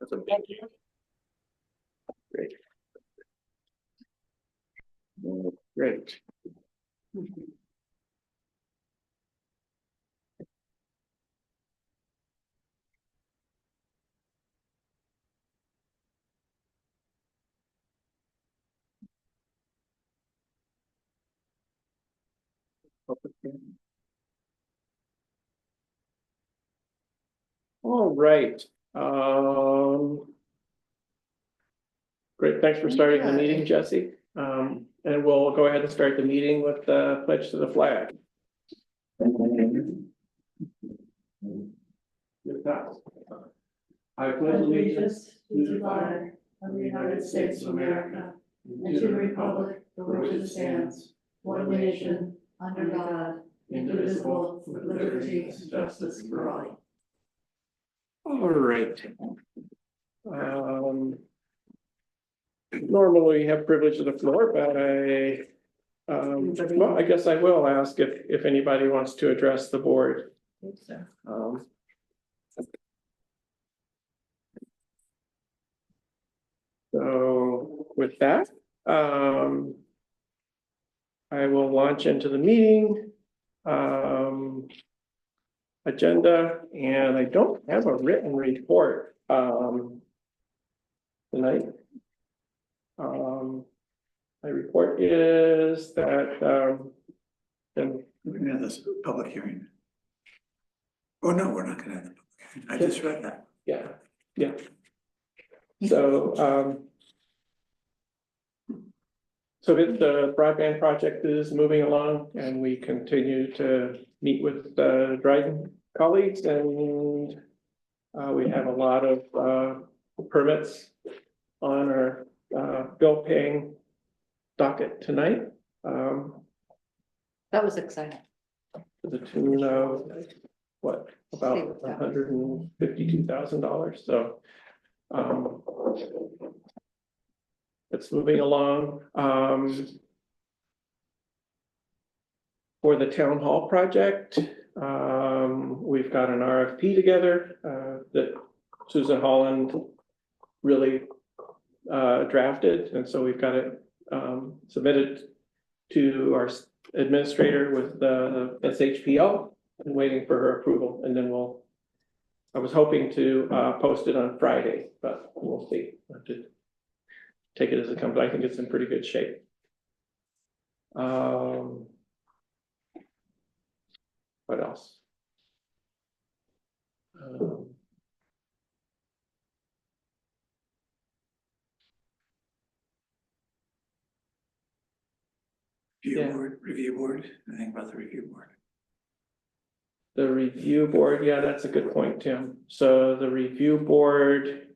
That's a thank you. Great. Great. All right. Great. Thanks for starting the meeting, Jesse. And we'll go ahead and start the meeting with the pledge to the flag. I pledge allegiance to the flag of the United States of America and to the republic for which it stands, one nation, under God, indivisible, with liberty and justice for all. All right. Normally we have privilege of the floor, but well, I guess I will ask if anybody wants to address the board. So with that, I will launch into the meeting agenda, and I don't have a written report tonight. My report is that We're gonna have this public hearing. Oh, no, we're not gonna have the public hearing. I just read that. yeah. So the broadband project is moving along, and we continue to meet with Dryden colleagues, and we have a lot of permits on our bill paying docket tonight. That was exciting. To the tune of what, about $152,000. So it's moving along. For the town hall project, we've got an RFP together that Susan Holland really drafted, and so we've got it submitted to our administrator with the SHPO and waiting for her approval, and then I was hoping to post it on Friday, but we'll see. I have to take it as it comes. I think it's in pretty good shape. What else? Review board, I think about the review board. The review board, yeah, that's a good point, Tim. So the review board,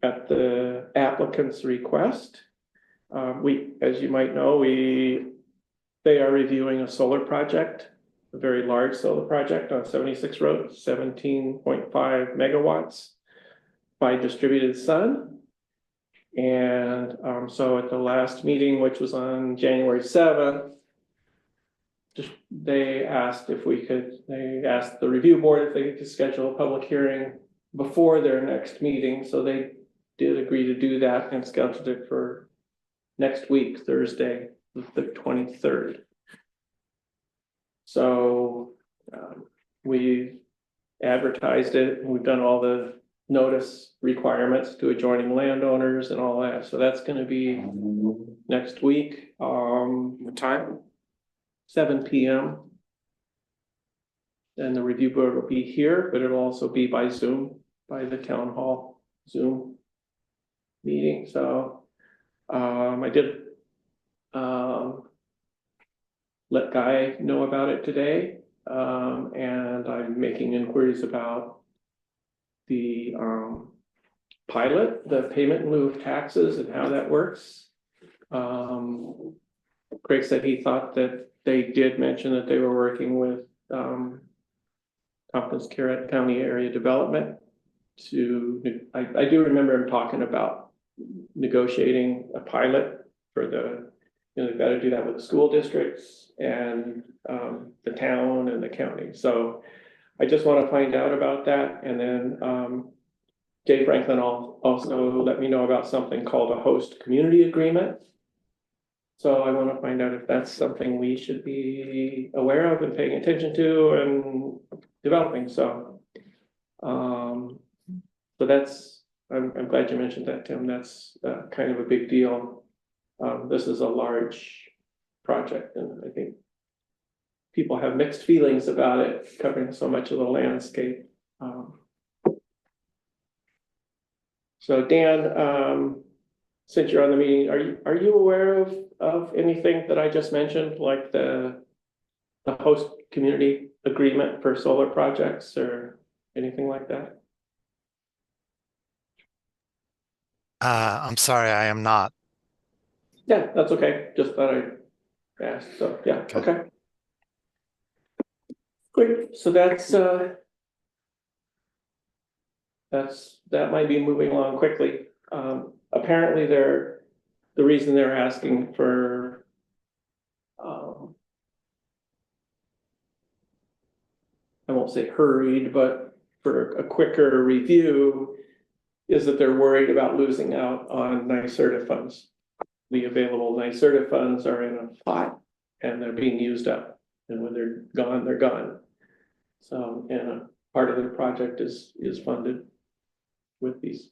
at the applicant's request, as you might know, they are reviewing a solar project, a very large solar project on 76 Road, 17.5 megawatts by Distributed Sun. And so at the last meeting, which was on January 7th, they asked the review board if they could schedule a public hearing before their next meeting. So they did agree to do that and scheduled it for next week, Thursday, the 23rd. So we advertised it, and we've done all the notice requirements to adjoining landowners and all that. So that's going to be next week. What time? 7 p.m. And the review board will be here, but it'll also be by Zoom, by the town hall Zoom meeting. So I did let Guy know about it today, and I'm making inquiries about the pilot, the payment in lieu of taxes, and how that works. Craig said he thought that they did mention that they were working with Tompkins County Area Development I do remember him talking about negotiating a pilot for they've got to do that with the school districts and the town and the county. So I just want to find out about that, and then Jay Franklin also let me know about something called a host community agreement. So I want to find out if that's something we should be aware of and paying attention to and developing, so. So that's, I'm glad you mentioned that, Tim. That's kind of a big deal. This is a large project, and I think people have mixed feelings about it, covering so much of the landscape. So Dan, since you're on the meeting, are you aware of anything that I just mentioned, like the host community agreement for solar projects or anything like that? I'm sorry, I am not. Yeah, that's okay. Just thought I'd ask. So yeah, okay. Great. So that might be moving along quickly. Apparently the reason they're asking for I won't say hurried, but for a quicker review is that they're worried about losing out on NYSERDA funds. The available NYSERDA funds are in a pot and they're being used up. And when they're gone, they're gone. So, and a part of the project is funded with these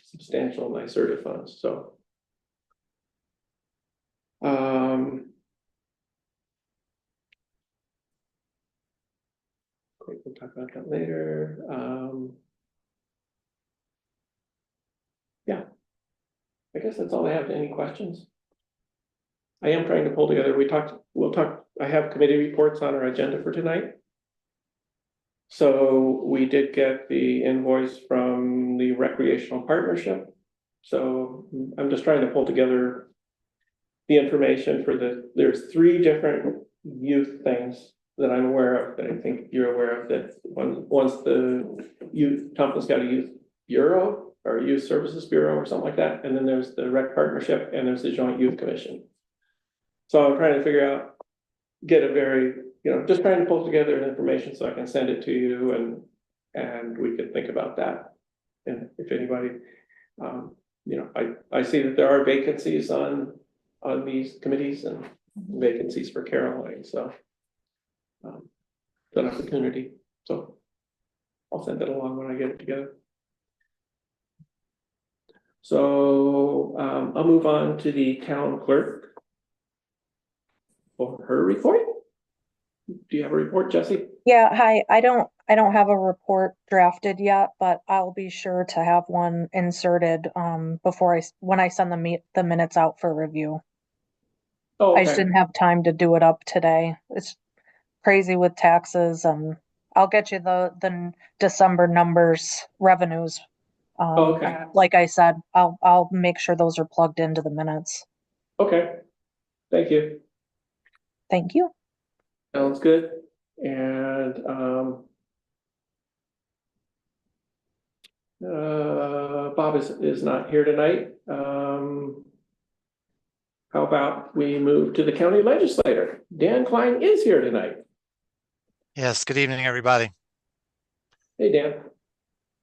substantial NYSERDA funds, so. Great, we'll talk about that later. Yeah, I guess that's all I have. Any questions? I am trying to pull together, I have committee reports on our agenda for tonight. So we did get the invoice from the recreational partnership. So I'm just trying to pull together the information for there's 3 different youth things that I'm aware of, that I think you're aware of, that one's the Tompkins County Youth Bureau or Youth Services Bureau or something like that. And then there's the rec partnership and there's the Joint Youth Commission. So I'm trying to figure out, just trying to pull together information so I can send it to you and we could think about that. And if anybody, I see that there are vacancies on these committees and vacancies for Caroline, so it's an opportunity. So I'll send it along when I get it together. So I'll move on to the town clerk for her report. Do you have a report, Jesse? Yeah, hi. I don't have a report drafted yet, but I'll be sure to have one inserted when I send the minutes out for review. Oh, I okay. just didn't have time to do it up today. It's crazy with taxes, and I'll get you the December numbers, revenues. Okay. Like I said, I'll make sure those are plugged into the minutes. Okay. Thank you. Thank you. Sounds good. And Bob is not here tonight. How about we move to the county legislator? Dan Klein is here tonight. Yes, good evening, everybody. Hey, Dan.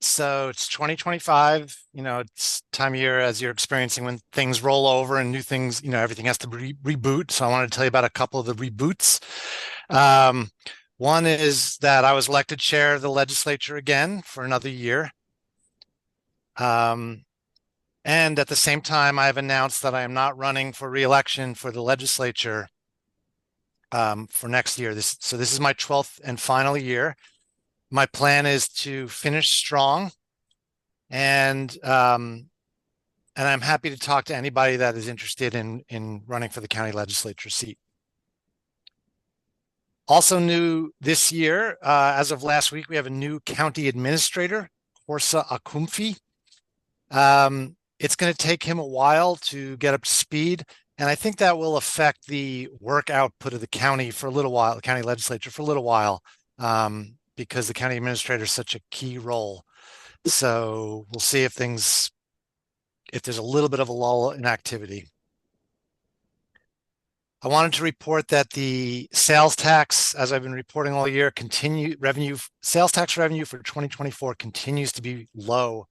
So it's 2025, it's time of year as you're experiencing when things roll over and new things, everything has to reboot. So I wanted to tell you about a couple of the reboots. One is that I was elected chair of the legislature again for another year. And at the same time, I've announced that I am not running for re-election for the legislature for next year. So this is my 12th and final year. My plan is to finish strong, and I'm happy to talk to anybody that is interested in running for the county legislature seat. Also new this year, as of last week, we have a new county administrator, Horsa Akumfi. It's going to take him a while to get up to speed, and I think that will affect the work output of the county for a little while, the county legislature for a little while, because the county administrator is such a key role. So we'll see if there's a little bit of a lull in activity. I wanted to report that the sales tax, as I've been reporting all year, sales tax revenue for 2024 continues to be low.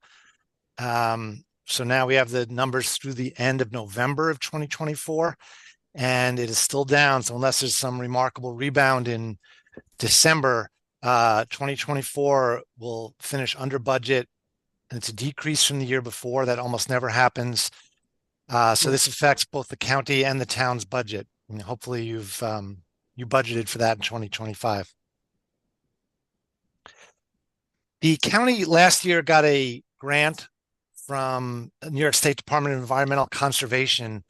So now we have the numbers through the end of November of 2024, and it is still down. So unless there's some remarkable rebound in December, 2024 will finish under budget, and it's a decrease from the year before. That almost never happens. So this affects both the county and the town's budget. And hopefully you budgeted for that in 2025. The county last year got a grant from the New York State Department of Environmental Conservation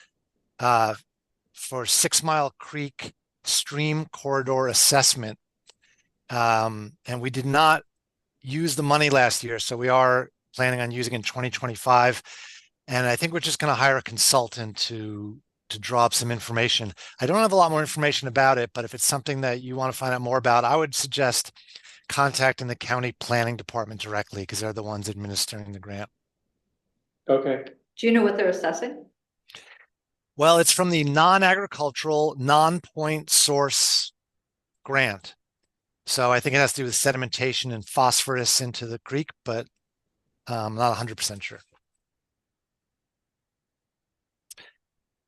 for 6 Mile Creek stream corridor assessment. And we did not use the money last year, so we are planning on using it in 2025. And I think we're just going to hire a consultant to draw up some information. I don't have a lot more information about it, but if it's something that you want to find out more about, I would suggest contacting the county planning department directly, because they're the ones administering the grant. Okay, Do you know what they're assessing? Well, it's from the non-agricultural, non-point source grant. So I think it has to do with sedimentation and phosphorus into the creek, but I'm not 100% sure.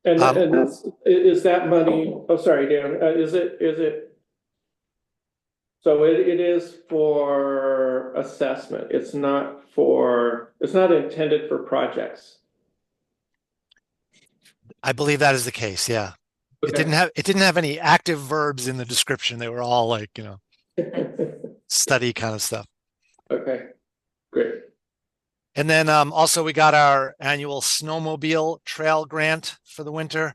and is that money, oh, sorry, Dan, is it? So it is for assessment, it's not intended for projects. I believe that is the case. Yeah. Okay. It didn't have any active verbs in the description. They were all like, study kind of stuff. Okay, great. And then also we got our annual snowmobile trail grant for the winter.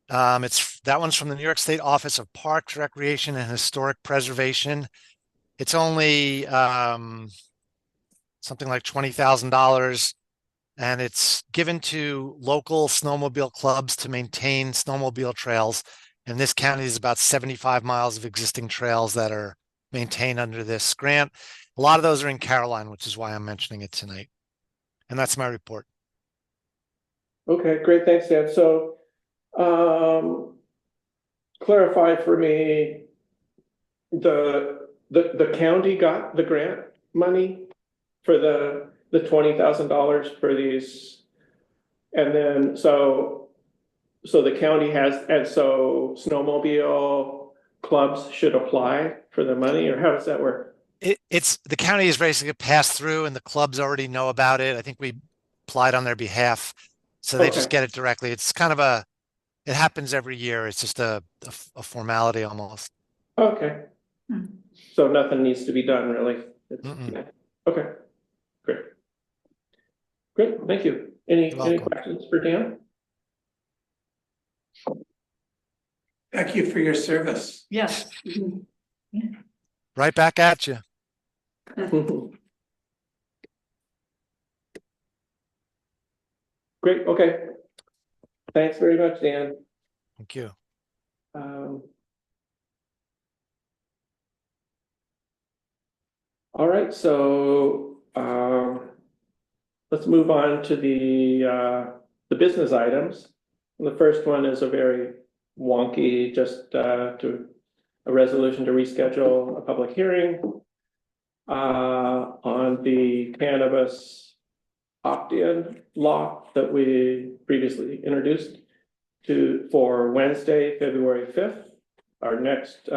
That one's from the New York State Office of Parks, Recreation, and Historic Preservation. It's only something like $20,000, and it's given to local snowmobile clubs to maintain snowmobile trails. And this county is about 75 miles of existing trails that are maintained under this grant. A lot of those are in Caroline, which is why I'm mentioning it tonight. And that's my report. Okay, great, thanks, Dan. So, clarify for me, the county got the grant money for the $20,000 for these, and then so the county has, and so snowmobile clubs should apply for the money, or how does that work? It's the county is basically passed through, and the clubs already know about it. I think we applied on their behalf, so they just get it directly. It's kind of it happens every year. It's just a formality almost. Okay. So nothing needs to be done, really. Okay, great. Great, thank you. Any questions for Dan? Thank you for your service. Yes. Right back at you. Great, okay. Thanks very much, Dan. Thank you. All right, so let's move on to the business items. And the first one is a very wonky, just to a resolution to reschedule a public hearing on the cannabis opt-in law that we previously introduced for Wednesday, February 5th, our next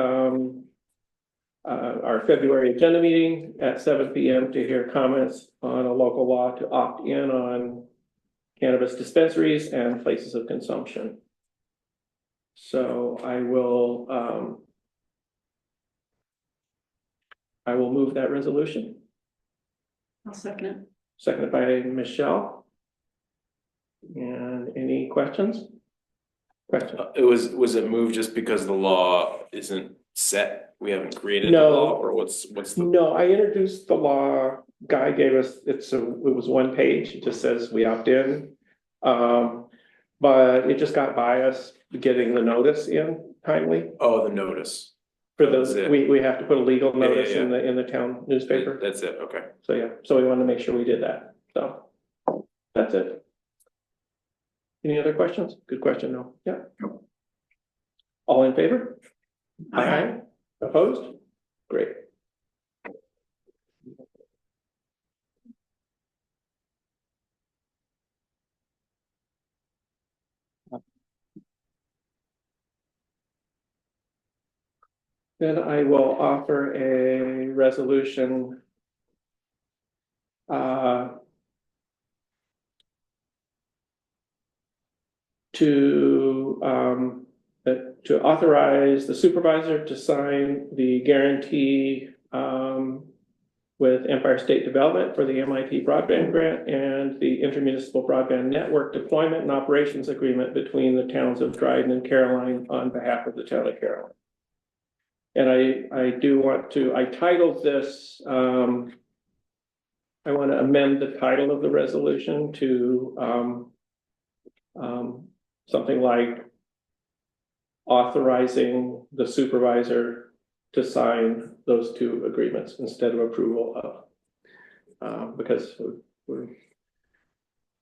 our February agenda meeting at 7 p.m. to hear comments on a local law to opt in on cannabis dispensaries and places of consumption. So I will move that resolution. I'll second it. Seconded by Michelle. And any questions? Questions? Was it moved just because the law isn't set? We haven't created No. the law, or what's the? No, I introduced the law. Guy gave us, it was one page. It just says we opt in. But it just got by us getting the notice in timely. Oh, the notice. For That's the, it. we have to put a legal Yeah, yeah, notice yeah. in the town newspaper. That's it, okay. So yeah, so we wanted to make sure we did that. So that's it. Any other questions? Good question, no. Yeah. All in favor? Aye. Opposed? Great. Then I will offer a resolution to authorize the supervisor to sign the guarantee with Empire State Development for the MIT broadband grant and the intermunicipal broadband network deployment and operations agreement between the towns of Dryden and Caroline on behalf of the town of Caroline. And I do want to, I titled this, I want to amend the title of the resolution to something like authorizing the supervisor to sign those two agreements instead of approval of, because we're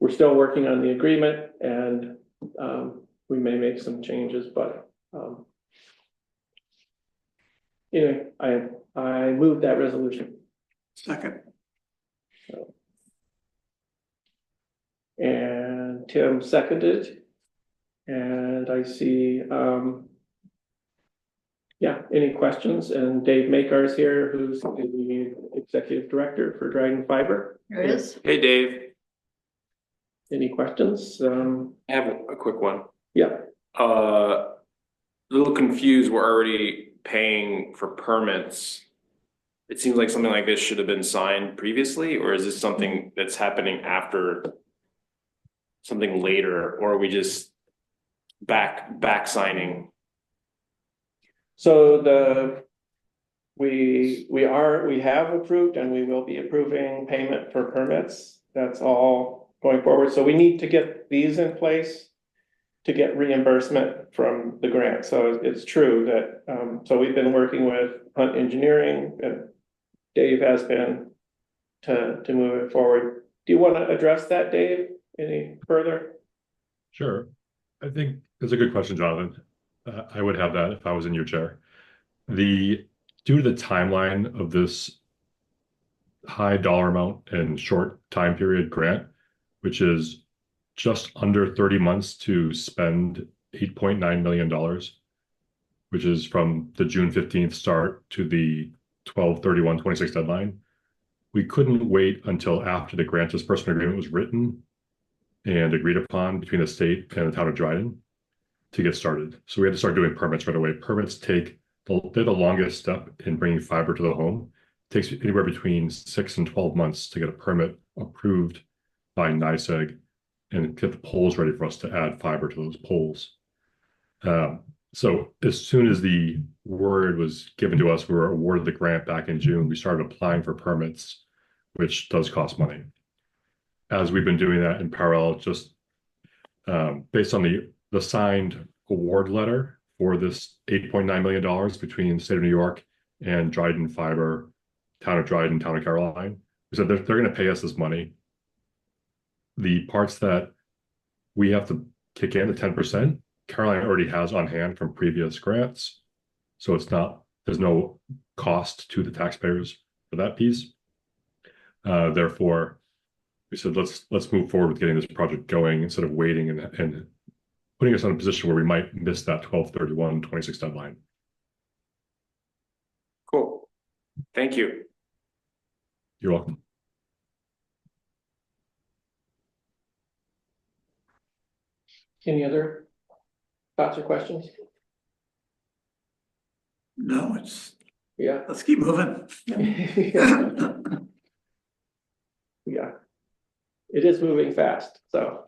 still working on the agreement and we may make some changes, but anyway, I moved that resolution. Second. And Tim seconded. And I see, yeah, any questions? And Dave Makar is here, who's the executive director for Dryden Fiber. There it is. Hey, Dave, Any questions? I have a quick one. Yeah, A little confused, we're already paying for permits. It seems like something like this should have been signed previously, or is this something that's happening after something later, or are we just back signing? so we have approved and we will be approving payment for permits. That's all going forward. So we need to get these in place to get reimbursement from the grant. So it's true that, so we've been working with Hunt Engineering and Dave has been to move it forward. Do you want to address that, Dave, any further? Sure. I think it's a good question, Jonathan. I would have that if I was in your chair. Due to the timeline of this high dollar amount and short time period grant, which is just under 30 months to spend $8.9 million, which is from the June 15th start to the 12/31/26 deadline. We couldn't wait until after the grant disbursement agreement was written and agreed upon between the state and the town of Dryden to get started. So we had to start doing permits right away. Permits they're the longest step in bringing fiber to the home. It takes anywhere between 6 and 12 months to get a permit approved by NYSEG and get the poles ready for us to add fiber to those poles. So as soon as the word was given to us, we were awarded the grant back in June. We started applying for permits, which does cost money. As we've been doing that in parallel, just based on the signed award letter for this $8.9 million between the state of New York and Dryden Fiber, town of Dryden, town of Caroline, we said they're going to pay us this money. The parts that we have to kick in, the 10%, Caroline already has on hand from previous grants. So there's no cost to the taxpayers for that piece. Therefore, we said, let's move forward with getting this project going instead of waiting and putting us in a position where we might miss that 12/31/26 deadline. Cool. Thank you. You're welcome. Any other thoughts or questions? No, Yeah. let's keep moving. Yeah. It is moving fast, so.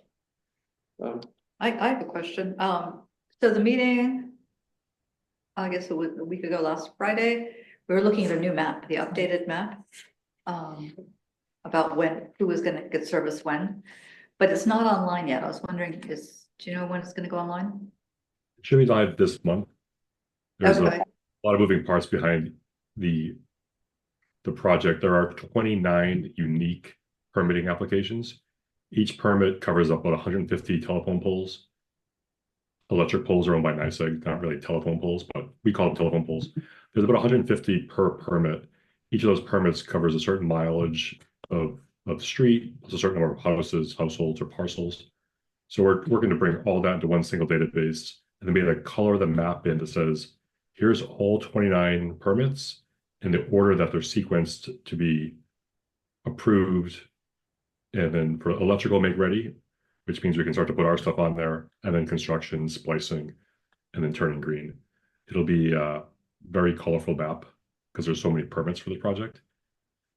I have a question. So the meeting, I guess it was a week ago, last Friday, we were looking at a new map, the updated map. About who was gonna get service when, but it's not online yet. I was wondering, do you know when it's gonna go online? It should be live this month. There's Okay. a lot of moving parts behind the project. There are 29 unique permitting applications. Each permit covers up about 150 telephone poles. electric poles are owned by NYSEG, not really telephone poles, but we call them telephone poles. There's about 150 per permit. Each of those permits covers a certain mileage of the street, a certain number of houses, households, or parcels. So we're working to bring all that into one single database, and then be able to color the map in that says, here's all 29 permits in the order that they're sequenced to be approved. And then for electrical make ready, which means we can start to put our stuff on there, and then construction, splicing, and then turning green. It'll be a very colorful map because there's so many permits for the project.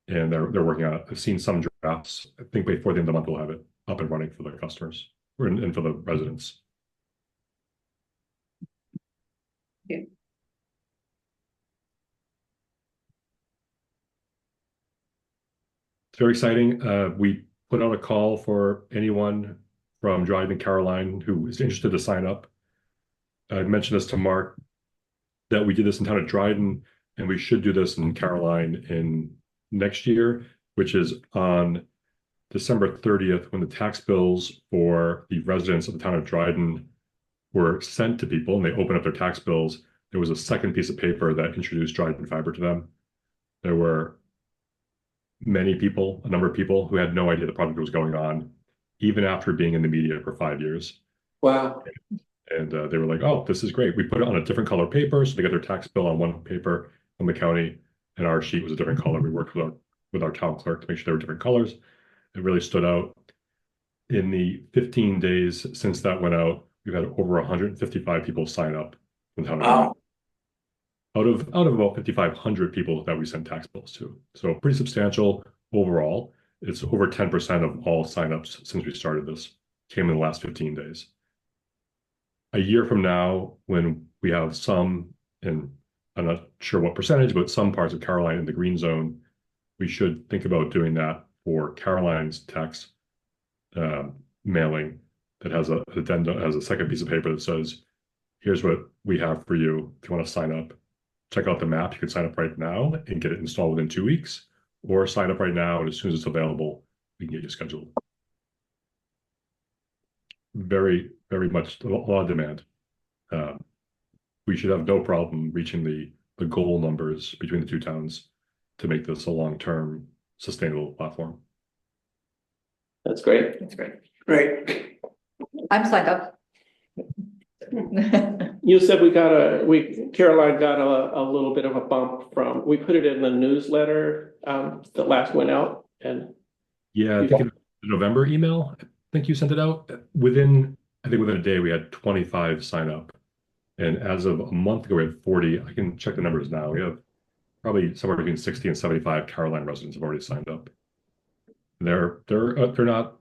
And they're working on it. I've seen some drafts. I think before the end of the month, we'll have it up and running for the customers and for the residents. Yeah. It's very exciting. We put out a call for anyone from Dryden and Caroline who is interested to sign up. I mentioned this to Mark that we did this in town of Dryden, and we should do this in Caroline in next year, which is on December 30th, when the tax bills for the residents of the town of Dryden were sent to people and they opened up their tax bills. There was a second piece of paper that introduced Dryden Fiber to them. There were many people, a number of people who had no idea the project was going on, even after being in the media for 5 years. Wow. And they were like, oh, this is great. We put it on a different color paper, so they got their tax bill on one paper from the county, and our sheet was a different color. We worked with our town clerk to make sure they were different colors. It really stood out. In the 15 days since that went out, we've had over 155 people sign up. Wow. Out of about 5,500 people that we sent tax bills to. So pretty substantial overall. It's over 10% of all signups since we started this came in the last 15 days. A year from now, when we have some, and I'm not sure what percentage, but some parts of Caroline in the green zone, we should think about doing that for Caroline's tax mailing that has a addendum, has a second piece of paper that says, here's what we have for you. If you want to sign up, check out the map. You can sign up right now and get it installed within 2 weeks, or sign up right now, and as soon as it's available, we can get you scheduled. Very, very much a lot of demand. We should have no problem reaching the goal numbers between the two towns to make this a long-term sustainable platform. That's great. That's great. Great. I'm signed up. You said Caroline got a little bit of a bump from, we put it in the newsletter that last went out, and yeah, I think in the November email, I think you sent it out. Within a day, we had 25 sign up. And as of a month ago, we had 40. I can check the numbers now. We have probably somewhere between 60 and 75 Caroline residents have already signed up. They're not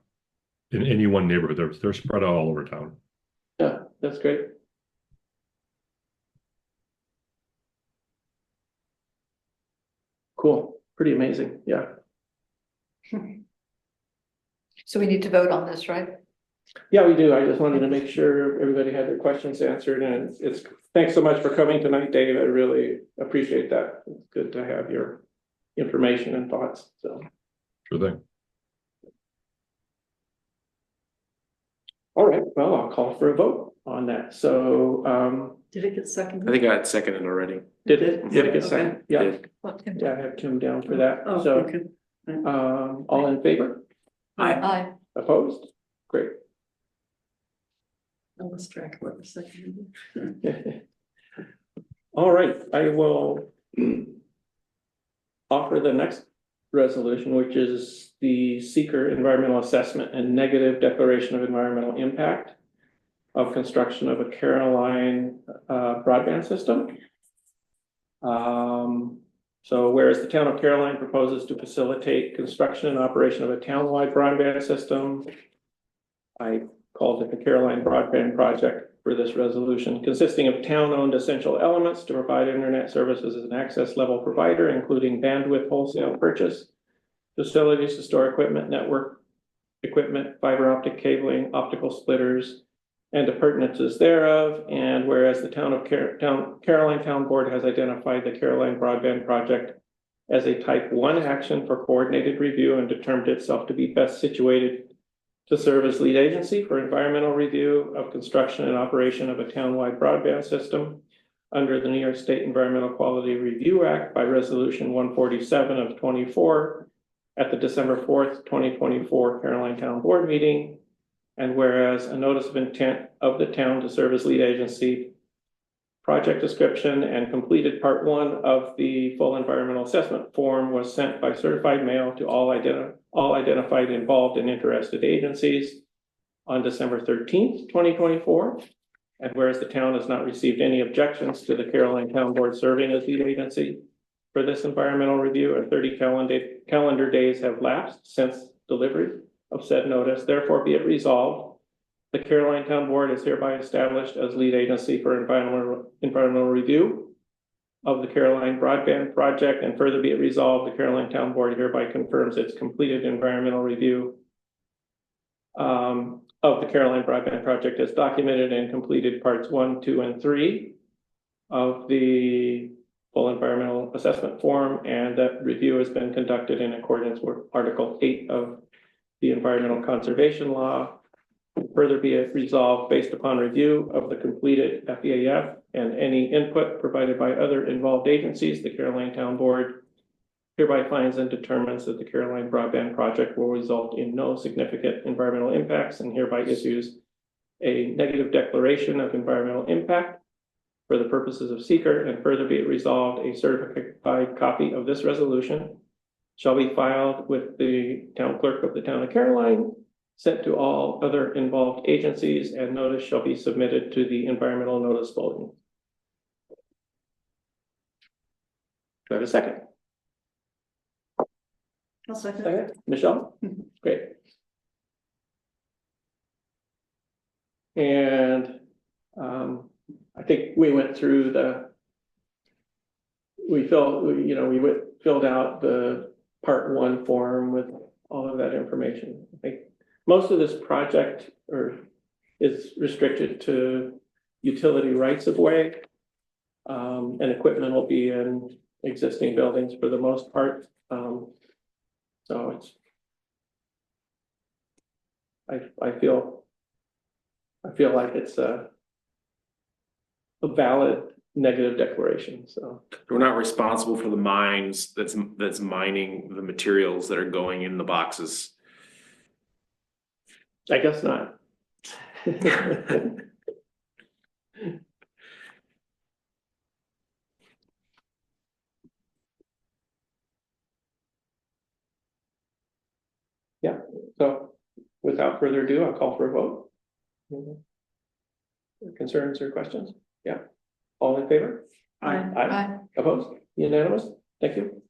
in any one neighborhood. They're spread out all over town. yeah, that's great. Cool. Pretty amazing. Yeah. So we need to vote on this, right? Yeah, we do. I just wanted to make sure everybody had their questions answered, and thanks so much for coming tonight, Dave. I really appreciate that. It's good to have your information and thoughts. So Sure thing. all right, well, I'll call for a vote on that. So Did it get seconded? I think I had seconded already. did it get Okay. second? Yeah, Did. yeah, I have Kim down for that. Oh, So okay. all in favor? Aye. Opposed? Great. I lost track of what the second. All right, I will offer the next resolution, which is the seeker environmental assessment and negative declaration of environmental impact of construction of a Caroline broadband system. So whereas the town of Caroline proposes to facilitate construction and operation of a townwide broadband system, I called it the Caroline Broadband Project for this resolution, consisting of town-owned essential elements to provide internet services as an access level provider, including bandwidth wholesale purchase, facilities to store equipment, network equipment, fiber optic cabling, optical splitters, and appurtenances thereof. And whereas the town of Caroline Town Board has identified the Caroline Broadband Project as a type 1 action for coordinated review and determined itself to be best situated to serve as lead agency for environmental review of construction and operation of a townwide broadband system under the New York State Environmental Quality Review Act by Resolution 147 of 24 at the December 4th, 2024 Caroline Town Board meeting. And whereas a notice of intent of the town to serve as lead agency, project description, and completed part 1 of the full environmental assessment form was sent by certified mail to all identified involved and interested agencies on December 13th, 2024. And whereas the town has not received any objections to the Caroline Town Board serving as lead agency for this environmental review, and 30 calendar days have lapsed since delivery of said notice, therefore be it resolved, the Caroline Town Board is hereby established as lead agency for environmental review of the Caroline Broadband Project, and further be it resolved, the Caroline Town Board hereby confirms its completed environmental review of the Caroline Broadband Project as documented and completed parts 1, 2, and 3 of the full environmental assessment form, and that review has been conducted in accordance with Article 8 of the Environmental Conservation Law. Further be it resolved, based upon review of the completed FEAF and any input provided by other involved agencies, the Caroline Town Board hereby finds and determines that the Caroline Broadband Project will result in no significant environmental impacts, and hereby issues a negative declaration of environmental impact for the purposes of seeker. And further be it resolved, a certified copy of this resolution shall be filed with the town clerk of the town of Caroline, sent to all other involved agencies, and notice shall be submitted to the environmental notice bulletin. Do I have a second? I'll second. Second, Michelle? Great. And I think we went through we filled out the part 1 form with all of that information. I think most of this project is restricted to utility rights of way. And equipment will be in existing buildings for the most part. So I feel like it's a valid negative declaration. So We're not responsible for the mines that's mining the materials that are going in the boxes. I guess not. Yeah, so without further ado, I'll call for a vote. Concerns or questions? Yeah, all in favor? Aye. Aye. Opposed? Unanimous? Thank you.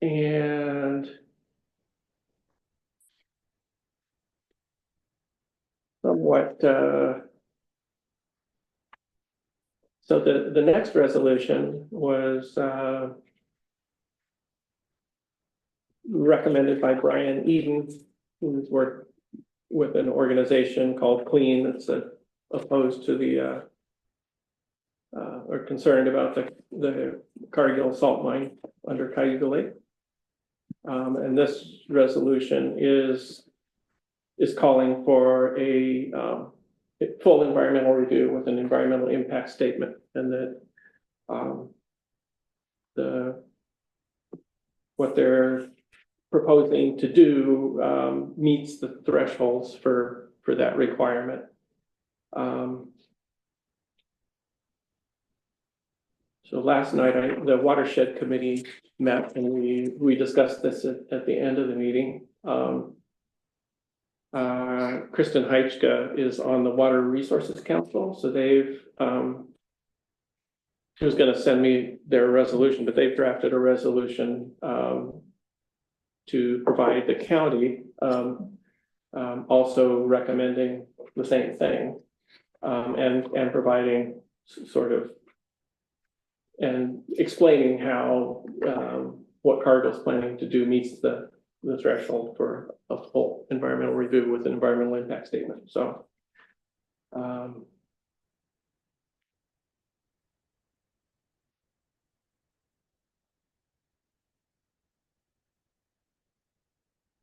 And somewhat, so the next resolution was recommended by Brian Eden, who's worked with an organization called Clean that's opposed to the or concerned about the Cargill salt mine under Cayuga Lake. And this resolution is calling for a full environmental review with an environmental impact statement, and that what they're proposing to do meets the thresholds for that requirement. So last night, the watershed committee met, and we discussed this at the end of the meeting. Kristen Heichka is on the Water Resources Council, so she was going to send me their resolution, but they've drafted a resolution to provide the county also recommending the same thing, and providing sort of and explaining how what Cargill's planning to do meets the threshold for a full environmental review with an environmental impact statement. So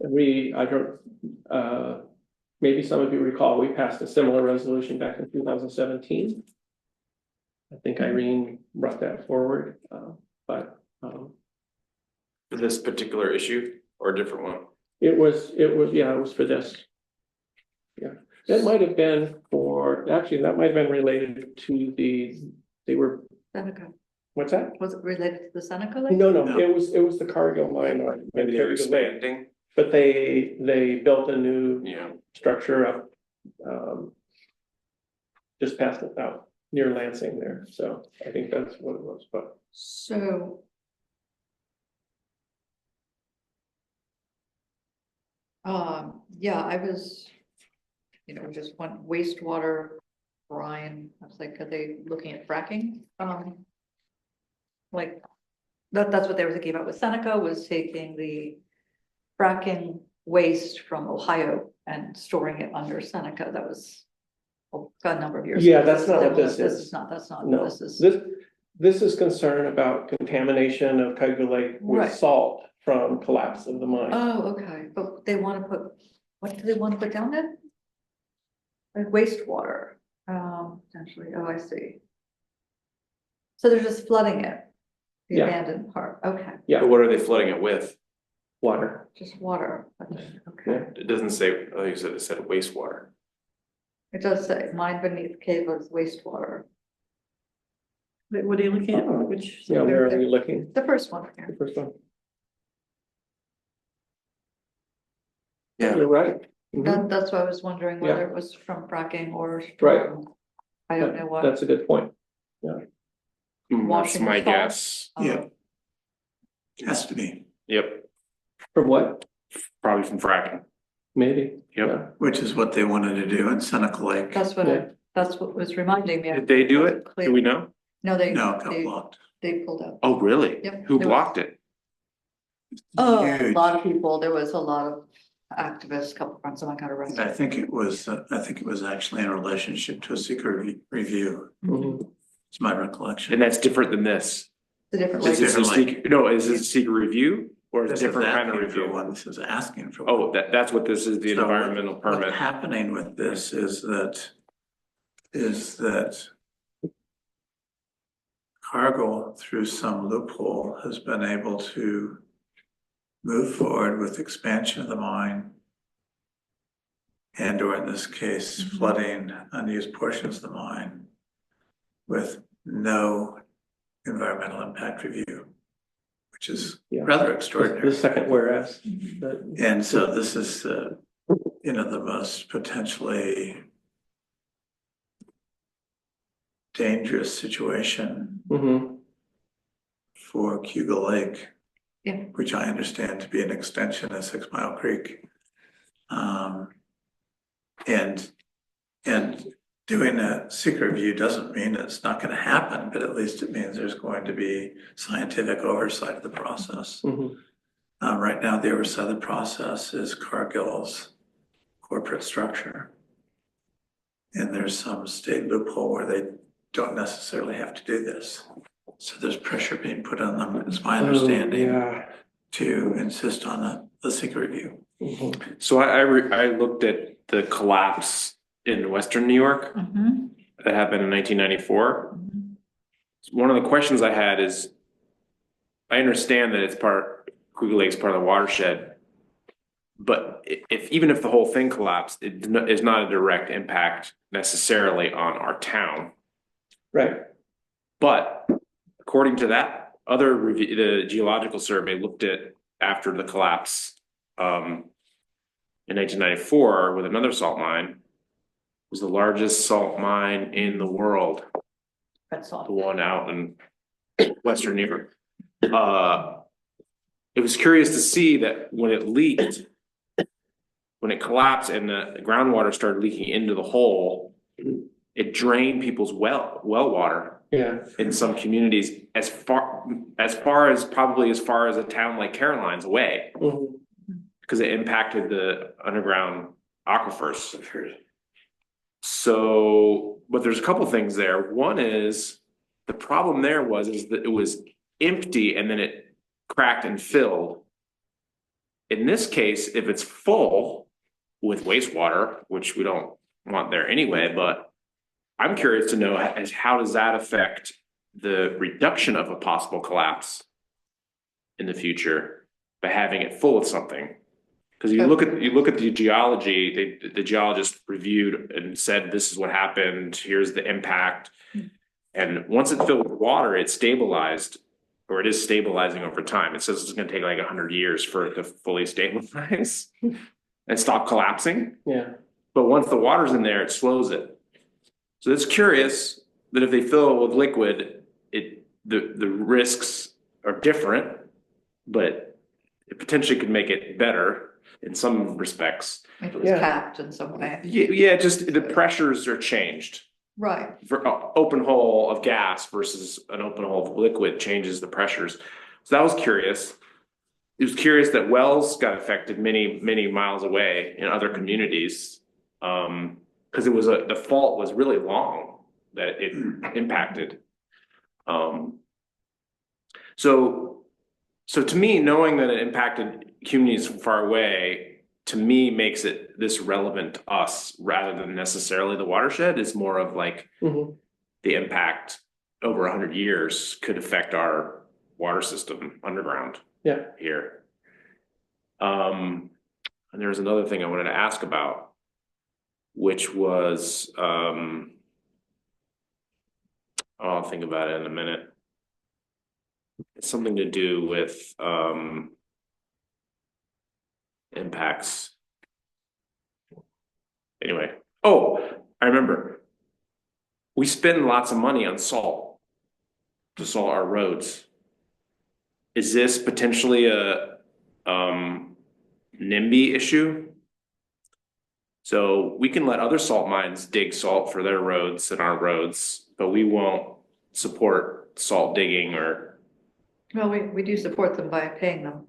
I don't, maybe some of you recall, we passed a similar resolution back in 2017. I think Irene brought that forward, but, For this particular issue or a different one? it was, yeah, it was for this. Yeah, that might have been for, actually, that might have been related to they were, Seneca, what's that? was it related to the Seneca Lake? No, No. it was the Cargill mine on. Maybe they're Cargill Lake. expanding? But they built a new Yeah. structure up, just past it out near Lansing there, so I think that's what it was, but. So. Yeah, I was, just one wastewater, Brian, I was like, are they looking at fracking? Like, that's what they were thinking about with Seneca, was taking the fracking waste from Ohio and storing it under Seneca. That was a number of years. Yeah, ago. that's not what this This is. is not, that's not, No, this is. this is concern about contamination of Cargill Lake with Right. salt from collapse of the mine. Oh, okay, but they wanna put, what do they wanna put down there? Like wastewater, potentially, oh, I see. So they're just flooding it, the Yeah. abandoned part, okay, But what are they flooding it with? Water, just water, Yeah. okay. It doesn't say, oh, you said it said wastewater. It does say mine beneath cave was wastewater, Wait, what are you looking at? Which? yeah, where are you looking? the first one The here. first one? Yeah. You're right. Mhm. That's why I was wondering Yeah. whether it was from fracking or. Right. from- I don't know what. That's a good point. That's Washing my salt. guess. Yeah. Has to be, Yep, From what? probably from fracking. Maybe. Yep. Yeah. which is what they wanted to do in Seneca Lake. That's what, Yeah. that's what was reminding me. Did they do it? Clear. Do we know? No, they, No, it got they, blocked. they pulled out. Oh, really? Yep. Who There was- blocked it? Oh, a Huge. lot of people, there was a lot of activists, a couple friends of mine got I arrested. think it was actually in relationship to a secret review. Mhm. It's my recollection. And that's different than this. The different Is ways. this a secret, no, is this a secret review or is it This a is different kind of asking for review? one, this is asking for one. Oh, that's what this is, the So what- environmental permit. What's happening with this is that Cargill, through some loophole, has been able to move forward with expansion of the mine. And or in this case, flooding unused portions of the mine with no environmental impact review, which is Yeah. rather The extraordinary. second whereas. but- And so this is the most potentially dangerous situation Mhm. for Cuba Lake. Yeah. Which I understand to be an extension of 6 Mile Creek. And doing a secret review doesn't mean it's not gonna happen, but at least it means there's going to be scientific oversight of the process. Mhm. Right now, the oversight of the process is Cargill's corporate structure. And there's some state loophole where they don't necessarily have to do this. So there's pressure being put on them, it's my understanding, Oh, yeah. to insist on the secret review. Mhm. So I looked at the collapse in Western New York Mhm, that happened in 1994. mhm. One of the questions I had is, I understand that it's Cuba Lake's part of the watershed. But even if the whole thing collapsed, it is not a direct impact necessarily on our town. Right, But according to that other review, the geological survey looked at after the collapse in 1994 with another salt mine, was the largest salt mine in the world, Red salt. the one out in Western New York. It was curious to see that when it leaked, when it collapsed and the groundwater started leaking into the hole, it drained people's well water yeah. in some communities as far as probably as far as a town like Caroline's away, Mhm. because it impacted the underground aquifers. So, but there's a couple things there. One is the problem there is that it was empty and then it cracked and filled. in this case, if it's full with wastewater, which we don't want there anyway, but I'm curious to know how does that affect the reduction of a possible collapse in the future by having it full of something? Because you look at the geology, the geologist reviewed and said, this is what happened, here's the impact. And once it's filled with water, it's stabilized, or it is stabilizing over time. It says it's gonna take like 100 years for it to fully stabilize and stop collapsing. Yeah, But once the water's in there, it slows it. So it's curious that if they fill it with liquid, the risks are different, but it potentially could make it better in some respects. If it was Yeah. capped in some way. Yeah, just the pressures are changed. Right. For open hole of gas versus an open hole of liquid changes the pressures. So that was curious. It was curious that wells got affected many, many miles away in other communities. Because the fault was really long that it impacted. So to me, knowing that it impacted communities from far away, to me makes it this relevant to us rather than necessarily the watershed. Is more of like mhm, the impact over 100 years could affect our water system underground yeah. here. And there was another thing I wanted to ask about, which was, I'll think about it in a minute. It's something to do with, impacts. Anyway, I remember. We spend lots of money on salt to salt our roads. Is this potentially a NIMBY issue? So we can let other salt mines dig salt for their roads and our roads, but we won't support salt digging or. Well, we do support them by paying them.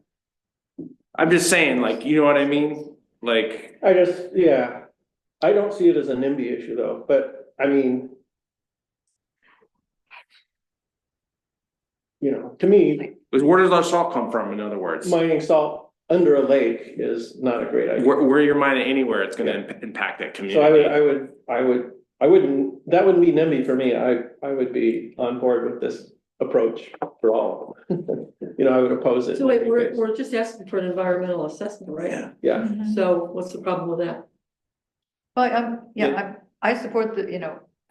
I'm just saying, like, you know what I mean? Like, I don't see it as a NIMBY issue though, but I mean. You know, to me, where does our salt come from, in other words? mining salt under a lake is not a great idea. Where you're mining anywhere, it's gonna impact that So community. I wouldn't, that wouldn't be NIMBY for me. I would be on board with this approach for all. You know, I would oppose it. So wait, in any case. we're just asking for an environmental assessment, right? Yeah, Yeah, So what's the problem with that? Well, I support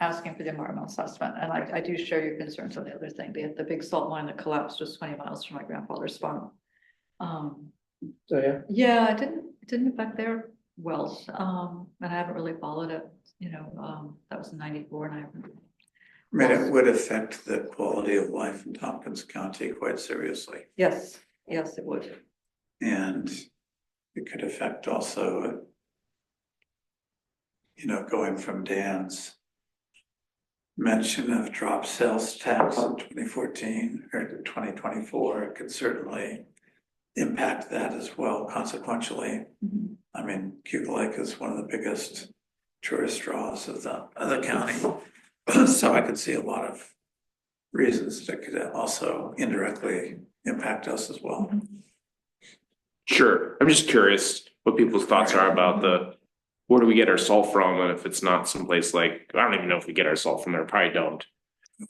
asking for the environmental assessment, and I do share your concerns on the other thing, the big salt mine that collapsed just 20 miles from my grandfather's farm. so yeah, Yeah, it didn't affect their wells, and I haven't really followed it, that was in 94 and I haven't. I mean, it would affect the quality of life in Tompkins County quite seriously. Yes, it would. And it could affect also, going from Dan's mention of drop sales tax in 2014 or 2024, it could certainly impact that as well consequentially. Mhm. I mean, Cute Lake is one of the biggest tourist draws of the county. So I could see a lot of reasons that could also indirectly impact us as well. Sure, I'm just curious what people's thoughts are about where do we get our salt from, and if it's not someplace like, I don't even know if we get our salt from there, probably don't.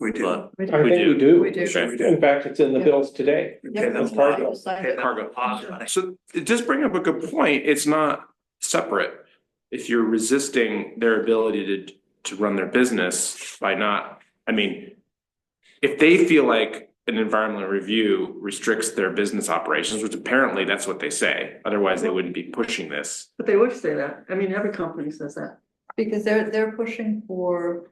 We do. But I We think do. we do. We do. Okay. We do. In fact, it's in the Yeah. bills today. We Yeah, pay them that's a why lot. I decided- Pay them Cargo. deposit. So it does bring up a good point. It's not separate. If you're resisting their ability to run their business by not, I mean, if they feel like an environmental review restricts their business operations, which apparently that's what they say, otherwise they wouldn't be pushing this. But they would say that. I mean, every company says that. Because they're pushing for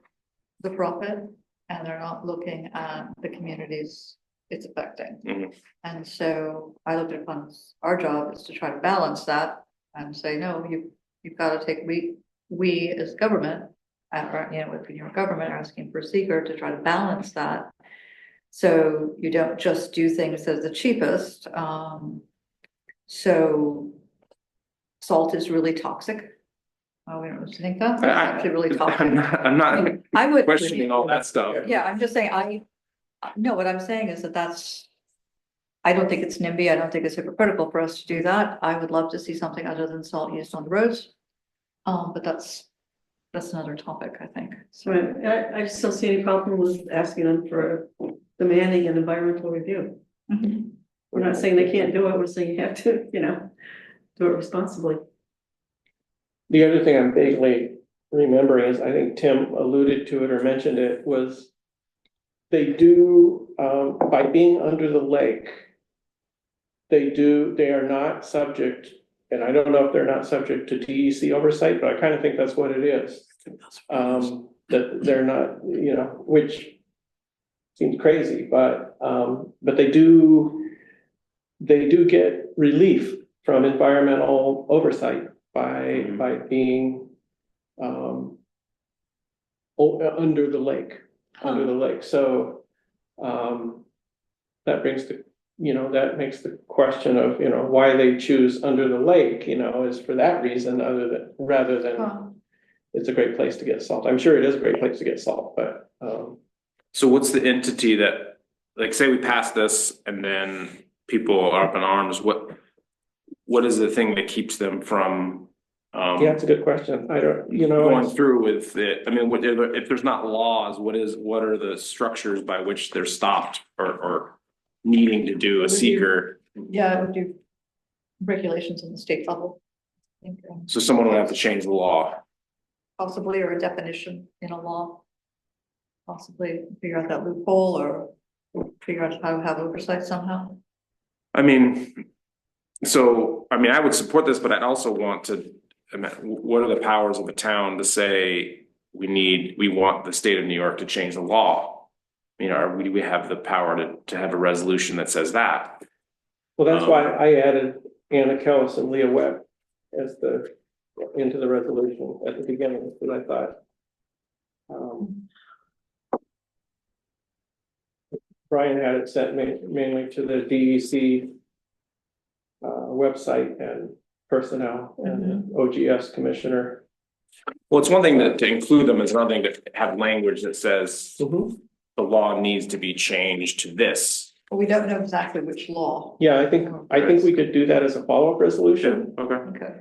the profit and they're not looking at the communities it's affecting. Mhm. And so I looked upon our job is to try to balance that and say, no, you've got to take, we as government, within your government are asking for a seeker to try to balance that. So you don't just do things as the cheapest. So salt is really toxic. We don't know what to think of. It's actually really toxic. I'm not I would. questioning all that stuff. Yeah, I'm just saying, no, what I'm saying is that's I don't think it's NIMBY. I don't think it's hypocritical for us to do that. I would love to see something other than salt used on the roads. But that's another topic, I think. So, Right, I just don't see any problem with asking them for demanding an environmental review. mhm. We're not saying they can't do it, we're saying you have to, do it responsibly. The other thing I'm vaguely remembering is, I think Tim alluded to it or mentioned it, was they do, by being under the lake, they are not subject, and I don't know if they're not subject to DEC oversight, but I kind of think that's what it is. That they're not, which seems crazy, but they do get relief from environmental oversight by being under the lake, So that brings that makes the question of, why they choose under the lake, is for that reason, rather than Huh. it's a great place to get salt. I'm sure it is a great place to get salt, but So what's the entity that, like, say we pass this and then people are up in arms, what is the thing that keeps them from yeah, it's a good question. I don't, going through with it? I mean, if there's not laws, what are the structures by which they're stopped or needing to do a seeker? Yeah, I would do regulations on the state level. I think, So someone would have to change the law. possibly, or a definition in a law. Possibly figure out that loophole or figure out how to have oversight somehow. I mean, I would support this, but I'd also want to, what are the powers of a town to say we want the state of New York to change the law? Do we have the power to have a resolution that says that? well, that's why I added Anna Kellis and Leah Webb into the resolution at the beginning, because I thought Brian had it set mainly to the DEC website and personnel and OGS commissioner. Well, it's one thing to include them, it's another thing to have language that says Mhm. the law needs to be changed to this. But we don't know exactly which law. Yeah, I think we could do that as a follow-up resolution. Okay. Okay.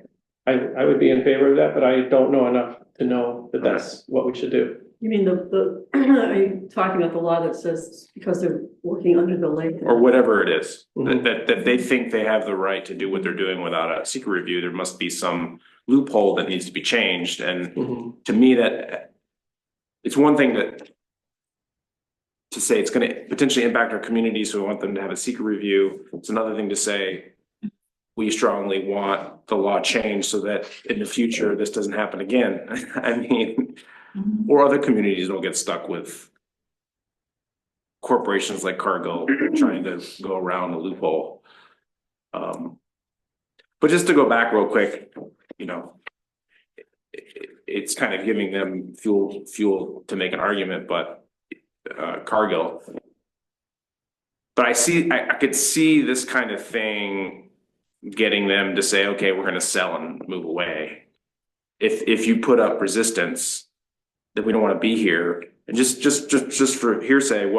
I would be in favor of that, but I don't know enough to know that that's what we should do. You mean are you talking about the law that says because they're working under the lake? Or whatever it is, Mhm. that they think they have the right to do what they're doing without a secret review. There must be some loophole that needs to be changed, and Mhm. to me, that it's one thing to say it's gonna potentially impact our community, so we want them to have a secret review. It's another thing to say we strongly want the law changed so that in the future, this doesn't happen again. I mean, or other communities don't get stuck with corporations like Cargill trying to go around the loophole. But just to go back real quick, it's kind of giving them fuel to make an argument, but Cargill. But I could see this kind of thing getting them to say, okay, we're gonna sell and move away. If you put up resistance that we don't want to be here, and just for hearsay,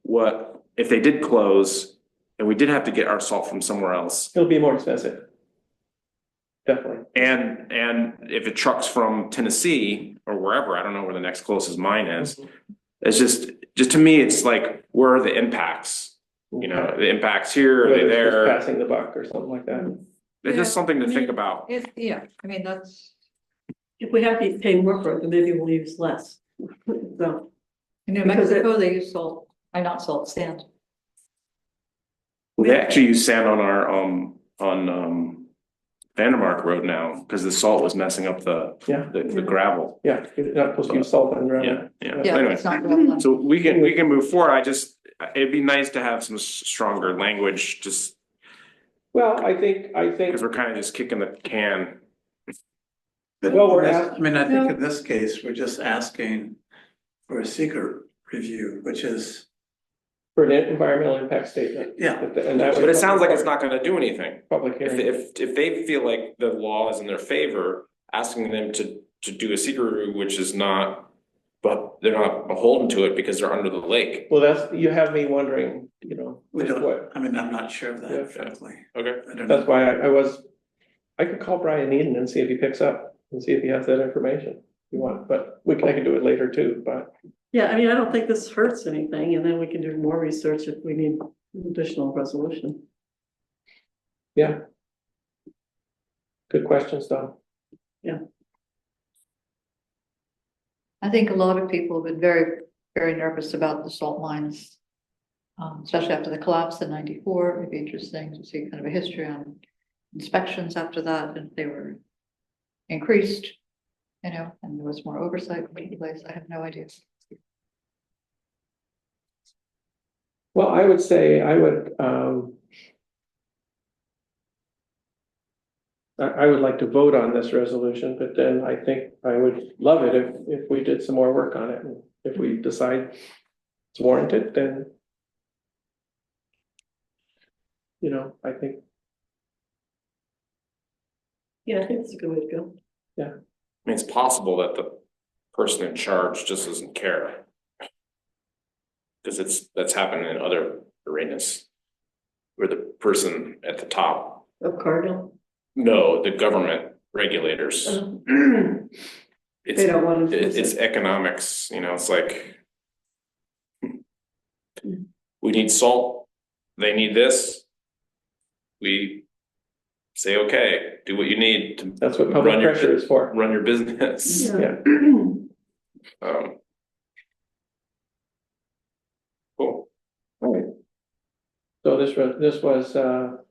what if they did close and we did have to get our salt from somewhere else? It'll be more expensive. Definitely. And if it trucks from Tennessee or wherever, I don't know where the next closest mine is. It's just to me, it's like, where are the impacts? The impacts here, are they Whether it's just there? passing the buck or something like that. It's just something to think about. That's, If we have to pay more for it, then maybe we'll use less. So, Because Mexico, they use salt, not salt, sand. They actually use sand on our on Vandermark Road now because the salt was messing up the gravel. Yeah, you're not supposed to use salt on gravel. Yeah. Yeah, Anyway, it's not relevant. so we can move forward. It'd be nice to have some stronger language, just Well, I think, because we're kind of just kicking the can. But Well, we're I think in this case, we're just asking for a secret review, which is, for an environmental impact statement. yeah. And that But it sounds like it's not gonna do anything. Public hearing. If they feel like the law is in their favor, asking them to do a secret review, which is not but they're not beholden to it because they're under the lake. Well, you have me wondering, you know, We don't, what, I mean, I'm not sure of Yeah. that, frankly. Okay. I don't know. that's why I could call Brian Eden and see if he picks up and see if he has that information if you want, but I can do it later too, but. Yeah, I mean, I don't think this hurts anything, and then we can do more research if we need additional resolution. Yeah. Good questions, Don. I think a lot of people have been very, very nervous about the salt mines. Especially after the collapse in '94, it'd be interesting to see kind of a history on inspections after that, and if they were increased, you know, and there was more oversight put in place. I have no idea. Well, I would say I would like to vote on this resolution, but then I think I would love it if we did some more work on it. And if we decide it's warranted, then, you know, I think, Yeah, I think it's a good way to go. I mean, it's possible that the person in charge just doesn't care. Because that's happened in other arenas. Where the person at the top, Of Cargill. no, the government regulators. They It's, don't want to. it's economics, you know, it's like. We need salt, they need this. We say, okay, do what you need to that's what public Run your- pressure is for. run your business. Yeah. Cool. All right. So this was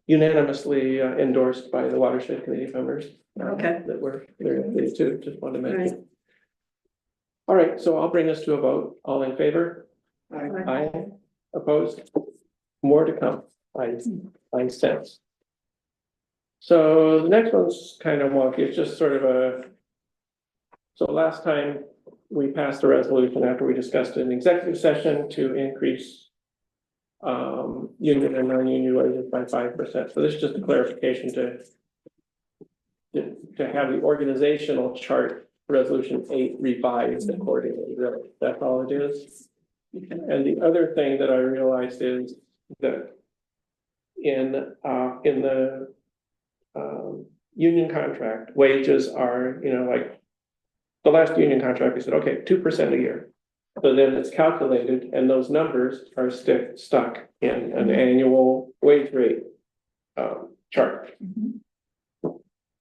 unanimously endorsed by the watershed committee members. Okay. That were there, they too, just wanted to Right. mention. All right, so I'll bring us to a vote. All in favor? Right. Aye. Opposed? More to come. I sense. So the next one's kind of wonky. It's just sort of so last time we passed a resolution after we discussed an executive session to increase union and non-union wages by 5%. So this is just a clarification to have the organizational chart, resolution 8 revised accordingly, really. That's all it is. And the other thing that I realized is that in the union contract, wages are, you know, like the last union contract, we said, okay, 2% a year. So then it's calculated and those numbers are stuck in an annual wage rate chart.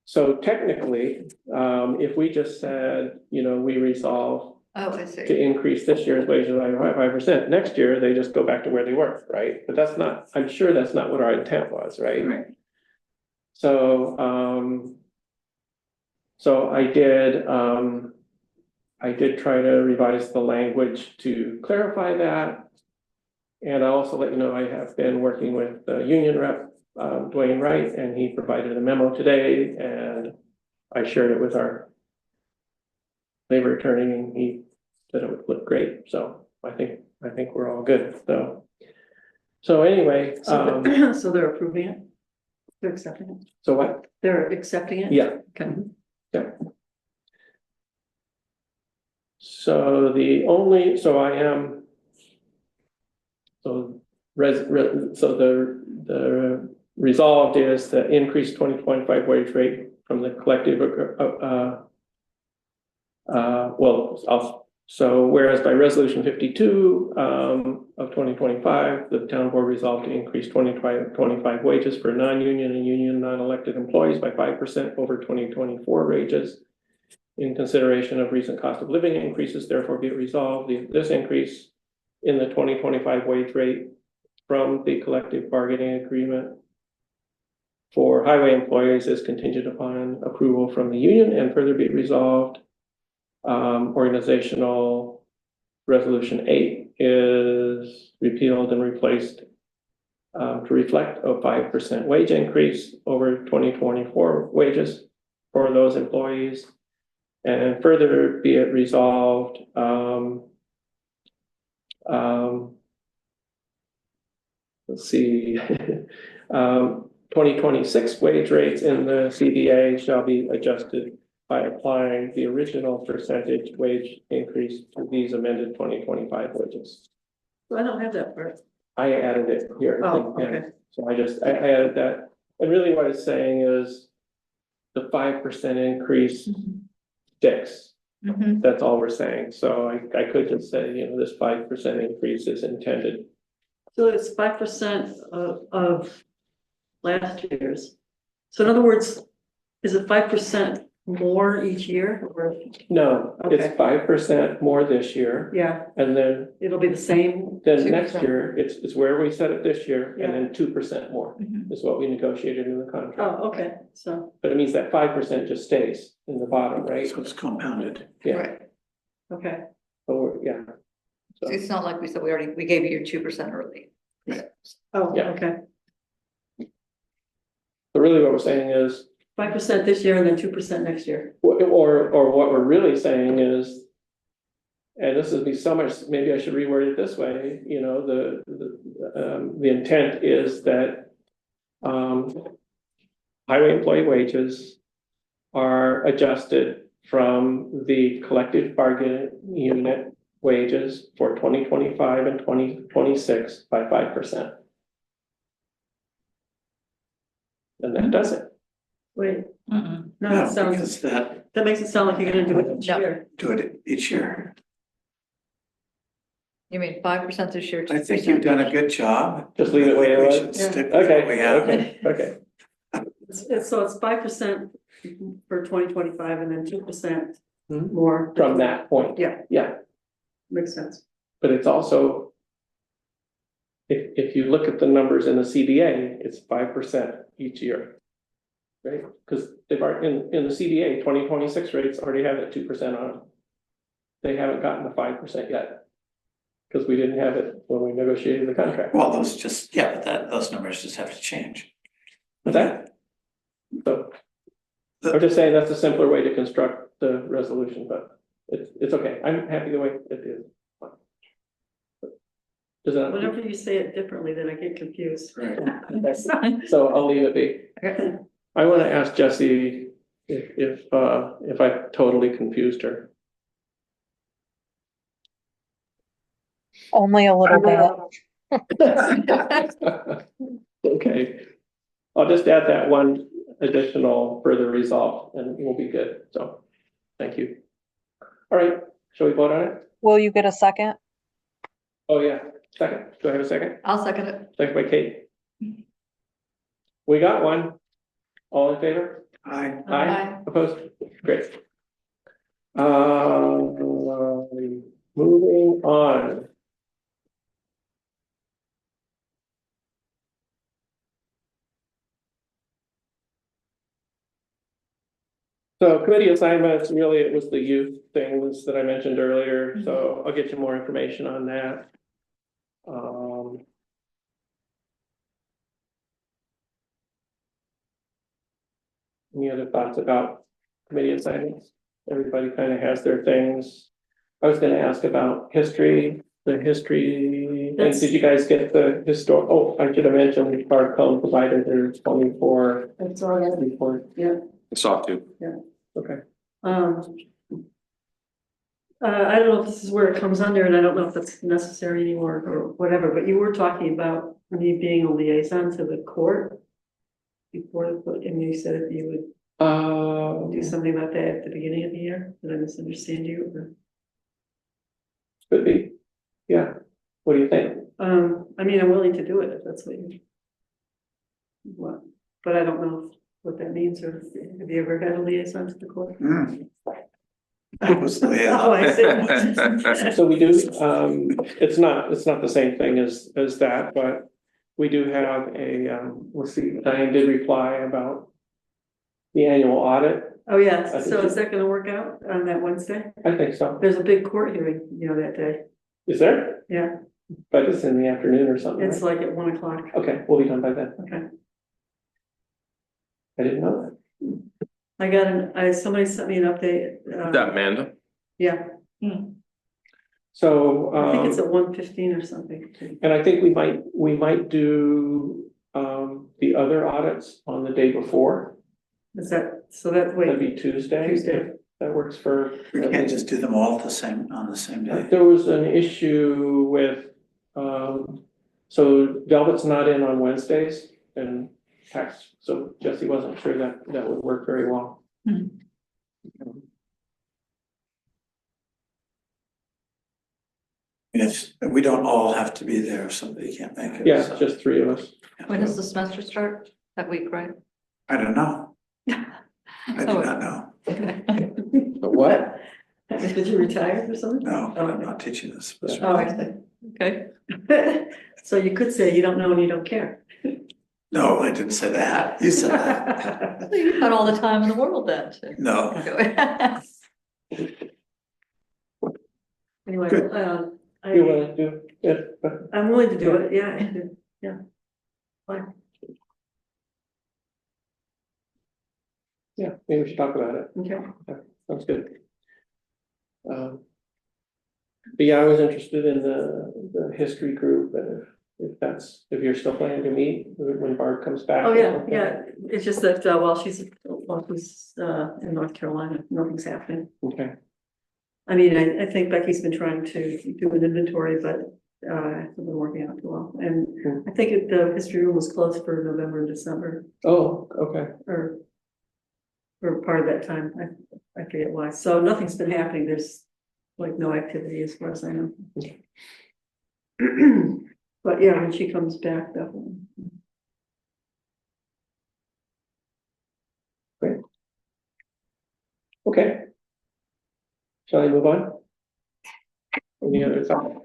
So technically, if we just said, you know, we resolve Oh, I to see. increase this year's wages by 5%, next year they just go back to where they were, right? But that's not, I'm sure that's not what our intent was, right? Right. So, so I did try to revise the language to clarify that. And I also let you know, I have been working with the union rep, Dwayne Wright, and he provided a memo today and I shared it with our labor attorney and he said it would look great. So I think we're all good. So anyway, So so they're approving it? They're accepting it? so what? They're accepting it? Yeah. Okay. So the resolved is the increased 2025 wage rate from the collective, so whereas by resolution 52 of 2025, the town board resolved to increase 2025 wages for non-union and union non-elected employees by 5% over 2024 wages. In consideration of recent cost of living increases, therefore be it resolved, this increase in the 2025 wage rate from the collective bargaining agreement for highway employees is contingent upon approval from the union, and further be it resolved, organizational resolution 8 is repealed and replaced to reflect a 5% wage increase over 2024 wages for those employees. And further be it resolved, let's see, 2026 wage rates in the CBA shall be adjusted by applying the original percentage wage increase to these amended 2025 wages. I don't have that part. I added it here. I Oh, think, yeah. okay. So I added that, and really what it's saying is the 5% increase sticks. Mhm. That's all we're saying, so I could just say, this 5% increase is intended. So it's 5% of last year's. So in other words, is it 5% more each year or, No, Okay. it's 5% more this year, yeah, and then it'll be the same? next 2%. year, it's where we set it this year, and Yeah. then 2% more Mhm. is what we negotiated in the contract. Oh, okay, so, But it means that 5% just stays in the bottom, right? So it's compounded. Yeah, Right. okay. yeah. So, It's not like we said, we gave you your 2% early. Oh, Yeah. okay. so really what we're saying is, 5% this year and then 2% next year. or what we're really saying is, and this would be so much, maybe I should reword it this way, the intent is that highway employee wages are adjusted from the collective bargaining unit wages for 2025 and 2026 by 5%. And that does it. Wait, Mhm. no, No, that sounds, because that makes it sound like you're gonna do it each No. year. do it each year. You mean 5% this year? I think 2% you've done a next year? good job. Just leave it the way it We was? should Yeah. stick with what we have. Okay. So it's 5% for 2025 and then 2% Mhm. more. From that point. Yeah. Yeah, Makes sense. but it's also, if you look at the numbers in the CBA, it's 5% each year. Right, because they've already, in the CBA, 2026 rates already have that 2% on them. They haven't gotten the 5% yet. Because we didn't have it when we negotiated the contract. Well, those just, yeah, but those numbers just have to change. But that, so, I'm just saying that's a simpler way to construct the resolution, but it's okay, I'm happy the way it is. Does that? Whenever you say it differently, then I get confused. Right. So I'll leave it be. Okay. I want to ask Jessie if I totally confused her. Only a little bit. Okay, I'll just add that one additional further resolve and we'll be good, so, thank you. All right, shall we vote on it? Will you get a second? Oh, yeah, second, do I have a second? I'll second it. Second by Kate. We got one, all in favor? Aye. Aye. Opposed? Great. Moving on. So committee assignments, really, it was the youth things that I mentioned earlier, so I'll get you more information on that. Any other thoughts about committee assignments? Everybody kind of has their things. I was gonna ask about history, and did you guys get the oh, I should have mentioned, Park Cone provided their 24 That's all right. report. Yeah. Soft tube. Okay. I don't know if this is where it comes under, and I don't know if that's necessary anymore or whatever, but you were talking about me being a liaison to the court before, and you said if you would do something about that at the beginning of the year. Did I misunderstand you? Or- Could be, yeah. What do you think? I mean, I'm willing to do it if that's what you want, but I don't know what that means, or have you ever had a liaison to the court? Hmm. That was the way. Oh, I see. So we do, it's not the same thing as that, but we do have a, let's see, Diane did reply about the annual audit. Oh, yeah, I think so you- is that gonna work out on that Wednesday? I think so. There's a big court hearing, that day, Is there? yeah, But it's in the afternoon or something, it's right? like at 1 o'clock, Okay, we'll be done by then. okay. I didn't know that. I got somebody sent me an update. That Amanda? Yeah, So, I think it's at 1:15 or something. and I think we might do, the other audits on the day before. Is that, so that That'd way, be Tuesday. Tuesday. That works for. We can't just do them all on the same day. There was an issue with, so Velvet's not in on Wednesdays and tax, so Jesse wasn't sure that that would work very well. And if, we don't all have to be there if somebody can't make it. Yeah, so. just three of us. When does the semester start? That week, right? I don't know. I do Oh. not know. What? did you retire or something? No, I'm not teaching this. Oh, I see. Okay. So you could say you don't know and you don't care. No, I didn't say that. You said that. Well, you've got all the time in the world then. No, Anyway, Good. You willing to do it? I'm willing to do it, yeah. Fine. Yeah, maybe we should talk about it. Okay. Sounds good. But yeah, I was interested in the history group, and if you're still planning to meet when Barb comes back. Oh, or yeah, something. yeah, it's just that while she's in North Carolina, nothing's happening. Okay, I mean, I think Becky's been trying to do an inventory, but it hasn't been working out too well. And I think the history room was closed for November and December, oh, okay, or for part of that time, I forget why. So nothing's been happening, there's like no activity as far as I know. But yeah, when she comes back, definitely. okay. Shall I move on? Any other thought?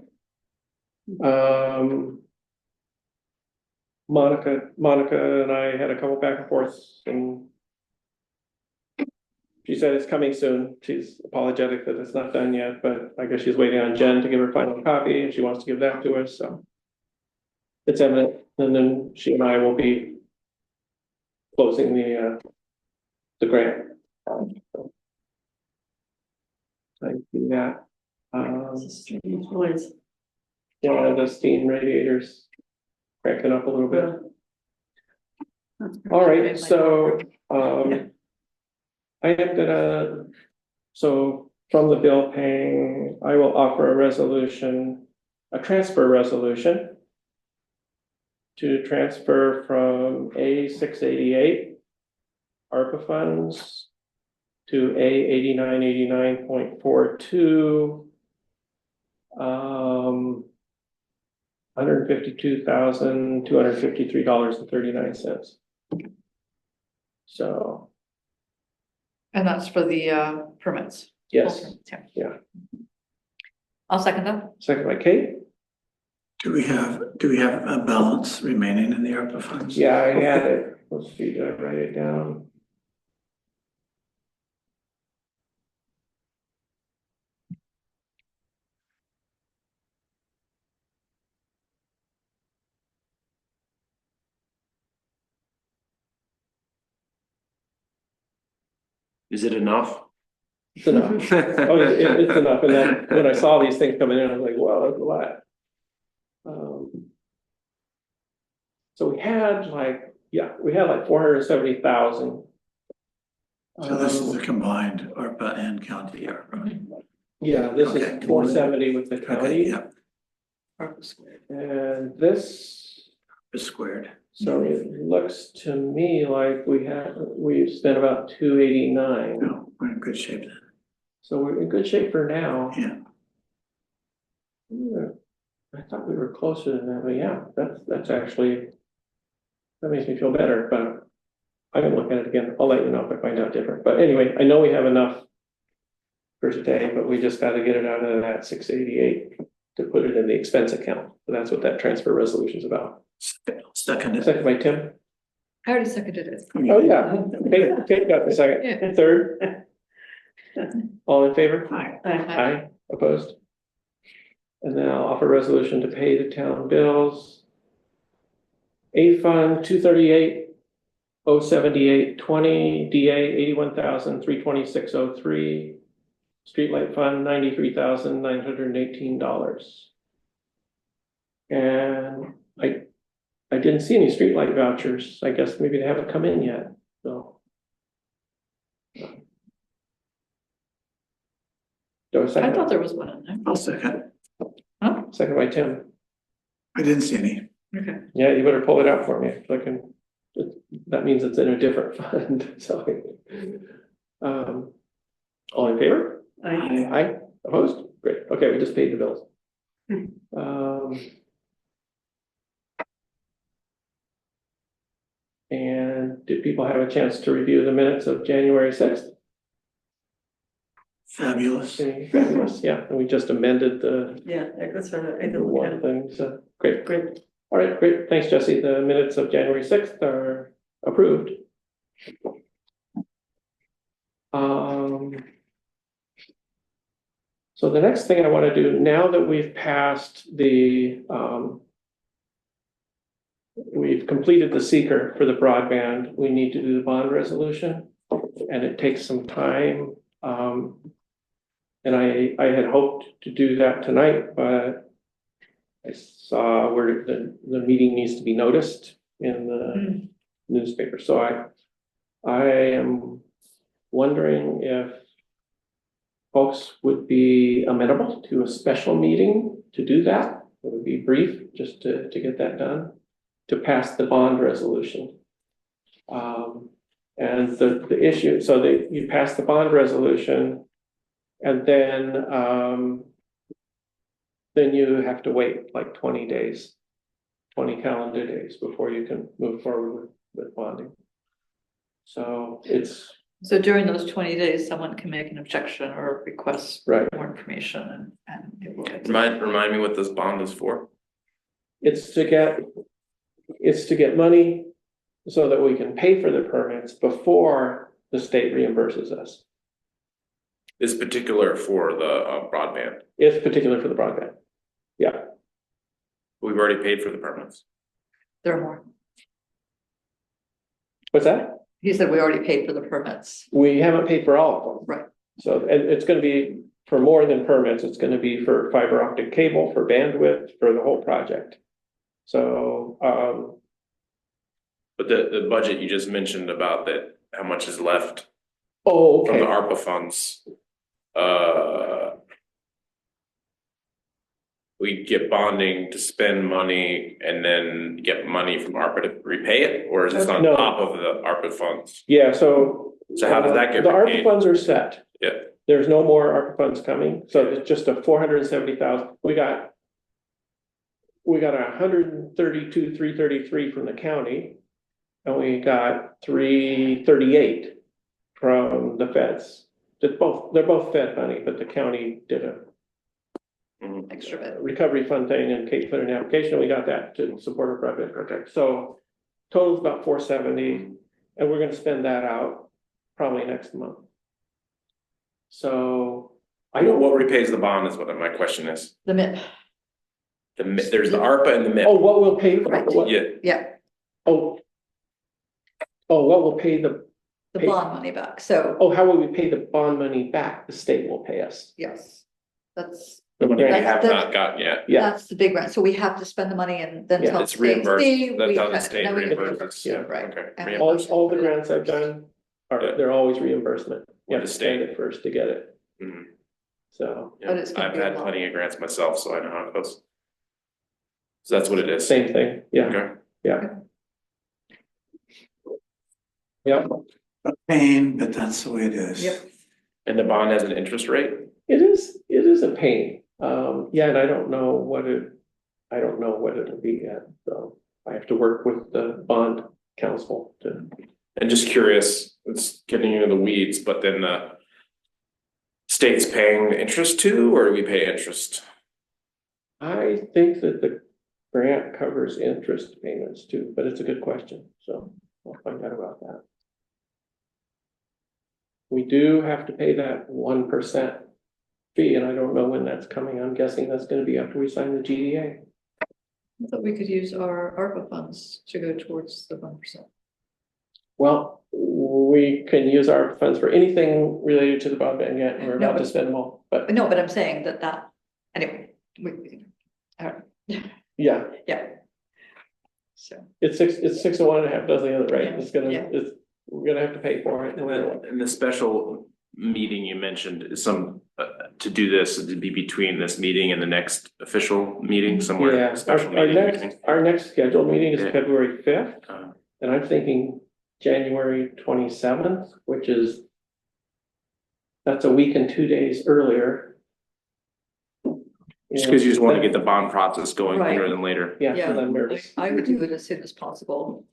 Monica and I had a couple back and forths, and she said it's coming soon. She's apologetic that it's not done yet, but I guess she's waiting on Jen to give her final copy, and she wants to give that to us, so. It's eminent, and then she and I will be closing the grant. So, I do that. It's a strange noise. Yeah, the steam radiators cranking up a little bit. All right, so, I am gonna, so from the bill paying, I will offer a resolution, a transfer resolution to transfer from A 688 ARPA funds to A 8989.42 $152,253.39. So, And that's for the permits. yes, Okay, yeah. I'll second that. Second by Kate. do we have a balance remaining in the ARPA funds? Yeah, I had it. Let's see, did I write it down? Is it enough? It's enough. Oh, it's enough. And then when I saw these things coming in, I was like, wow, that's a lot. So we had like 470,000. So this is the combined ARPA and county ARPA. Yeah, this Okay. is 470 with the Okay, county, yep, and this, it's squared. so it looks to me like we've spent about 289. No, we're in good shape then. So we're in good shape for now. Yeah. Yeah, I thought we were closer than that, but yeah, that's actually, that makes me feel better, but I can look at it again. I'll let you know if I find out different. But anyway, I know we have enough for today, but we just got to get it out of that 688 to put it in the expense account. So that's what that transfer resolution is about. Second is. Second by Tim. I already seconded it. Oh, yeah. Kate got the second. Yeah. Third. All in favor? Aye. Aye, opposed? And then I'll offer a resolution to pay the town bills. A fund 238,078.20, DA 81,326.03. Streetlight fund $93,918. And I didn't see any streetlight vouchers. I guess maybe they haven't come in yet, so. Do I I second? thought there was one in there. I'll second. Huh? Second by Tim. I didn't see any. Okay. Yeah, you better pull it out for me, so I can, that means it's in a different fund, so. All in favor? Aye, opposed? Great, okay, we just paid the bills. And did people have a chance to review the minutes of January 6th? Fabulous. Fabulous, yeah, and we just amended the Yeah, that's what I didn't look at one it. thing, so, great. Great. All right, great, thanks, Jesse. The minutes of January 6th are approved. So the next thing I want to do, now that we've passed the, we've completed the seeker for the broadband, we need to do the bond resolution, and it takes some time. And I had hoped to do that tonight, but I saw where the meeting needs to be noticed in the newspaper, so I am wondering if folks would be amenable to a special meeting to do that. It would be brief, just to get that done, to pass the bond resolution. And the issue, so that you pass the bond resolution, and then you have to wait like 20 days, 20 calendar days before you can move forward with bonding. So it's, So during those 20 days, someone can make an objection or request right, more information and it will get. Remind me what this bond is for? it's to get money so that we can pay for the permits before the state reimburses us. It's particular for the broadband. It's particular for the broadband. Yeah, We've already paid for the permits. There are more. what's that? He said we already paid for the permits. We haven't paid for all of them. Right. So, and it's gonna be for more than permits, it's gonna be for fiber optic cable, for bandwidth, for the whole project. So, But the budget you just mentioned about that, how much is left oh, from the okay, ARPA funds? We get bonding to spend money and then get money from ARPA to repay it, or is this on No. top of the ARPA funds? yeah, so. So how does that get The ARPA repaid? funds are set. Yeah, There's no more ARPA funds coming, so it's just a 470,000, we got 132, 333 from the county, and we got 338 from the feds. They're both fed money, but the county did a Extra bit. recovery fund thing and Kate put in an application, we got that to support our broadband project, so total's about 470, and we're gonna spend that out probably next month. So I don't. what repays the bond is what my question is. The MIP, There's the ARPA and the MIP. Oh, what will pay for Right. what? Yeah, yeah, Oh, what will pay the, the Pay- bond money back. So, how will we pay the bond money back? The state will pay us. yes, that's, the money we That's- have that's- not gotten yet. Yeah, that's the big grant. So we have to spend the money and then Yeah, tell the It's state, reimbursed. see, That's we how the had- state now we get reimburses. Yeah. Right. Okay. And Reimbursed. all the grants I've done Yeah. they're always reimbursement. You have The to spend state. it first to get it, Mhm. so, Yeah, But it's gonna I've be a had lot. plenty of grants myself, so I know how it goes. So that's what it is. same thing, yeah, Okay. yeah. A pain, but that's the way it is. Yep. And the bond has an interest rate? It is a pain, yeah, and I don't know what it'll be yet, so I have to work with the bond council to. And just curious, it's getting into the weeds, but then the state's paying the interest too, or do we pay interest? I think that the grant covers interest payments too, but it's a good question, so I'll find out about that. We do have to pay that 1% fee, and I don't know when that's coming. I'm guessing that's gonna be after we sign the GDA. I thought we could use our ARPA funds to go towards the 1%. Well, we can use our funds for anything related to the broadband yet, and we're No, about to but- spend them all, but No, but I'm saying that, anyway, all right, yeah, yeah. So, it's 6 of one and a half dozen the other, right? Yeah, It's gonna, yeah. it's, we're gonna have to pay for it no matter what. And the special meeting you mentioned is to do this, to be between this meeting and the next official meeting somewhere. Yeah, Special our meeting. next scheduled meeting is Yeah. February 5th, Uh, and I'm thinking January 27th, which is that's a week and 2 days earlier. Just because you just want to get the bond process going Right. sooner than later. Yeah, Yeah, so I'm nervous. I would do it as soon as possible.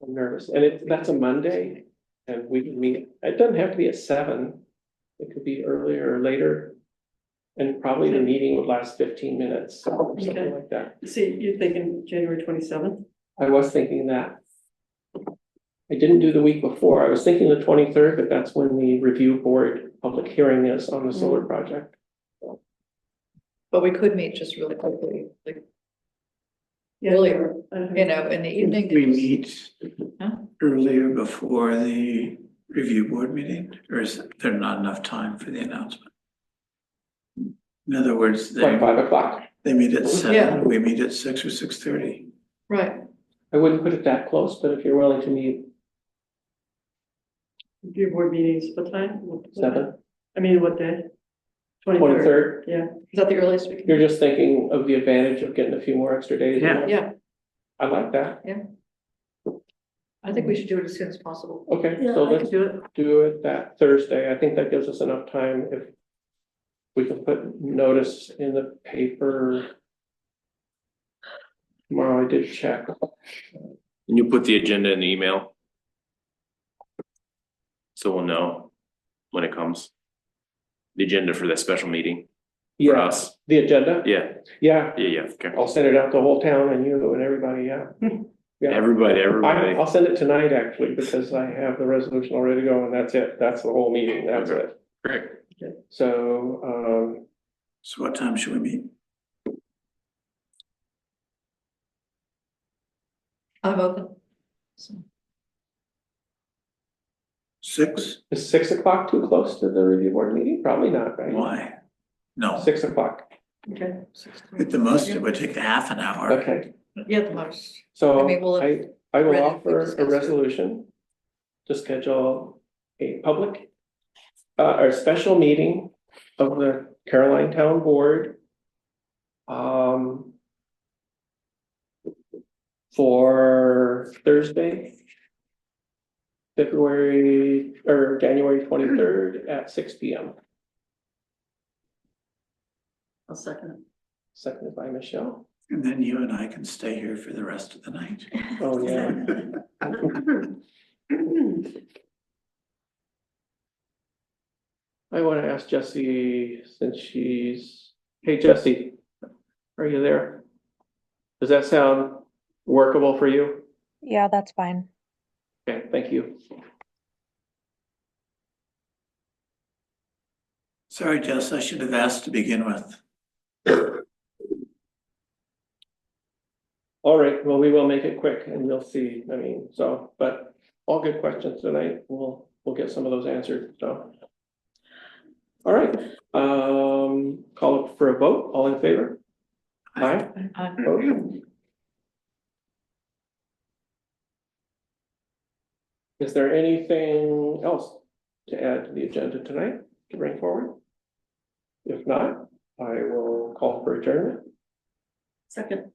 I'm nervous, and that's a Monday, and we can meet, it doesn't have to be at 7. It could be earlier or later. And probably the meeting would last 15 minutes, or Okay. something like that. See, you're thinking January 27th? I was thinking that. I didn't do the week before, I was thinking the 23rd, but that's when the review board public hearing is on the solar project. But we could meet just really quickly, like, Yeah. Earlier, Okay. you know, in the evening. We meet Huh? earlier before the review board meeting, or is there not enough time for the announcement? In other words, Like 5 o'clock, they meet at Yeah. 7, we meet at 6 or 6:30. Right, I wouldn't put it that close, but if you're willing to meet Your board meetings, what time? 7, I mean, what day? 23rd, Yeah, is that the earliest we can? you're just thinking of the advantage of getting a few more extra days. in Yeah. there? Yeah, I like that, I think we should do it as soon as possible. okay, yeah, so I let's can do it. do it that Thursday, I think that gives us enough time if we can put notice in the paper. Tomorrow I did check, And you put the agenda in the email. So we'll know when it comes. The agenda for that special meeting for yeah, us. the agenda, Yeah, yeah, yeah, okay. I'll send it out to the whole town and you and everybody, yeah. Yeah. Everybody. I'll send it tonight actually, because I have the resolution all ready to go and that's it, that's the whole meeting, that's Okay. it. Great. So, So what time should we meet? I'm open. So, 6? is 6 o'clock too close to the review board meeting? Probably not, right? Why? No, 6 o'clock, Okay. at the most, it would take a half an hour. okay, Yeah, the most. so I mean, we'll have I will read it, offer discussed a it. resolution to schedule a public or special meeting of the Caroline Town Board for Thursday, January 23rd at 6 p.m. I'll second it. Seconded by Michelle. And then you and I can stay here for the rest of the night. Oh, yeah. I want to ask Jessie, since hey Jessie, are you there? Does that sound workable for you? Yeah, that's fine. Okay, thank you. Sorry, Jess, I should have asked to begin with. All right, well, we will make it quick and you'll see, I mean, so, but all good questions tonight. We'll get some of those answered, so. All right, call up for a vote. All in favor? Aye. Opposed? Is there anything else to add to the agenda tonight to bring forward? If not, I will call for adjournment. Second.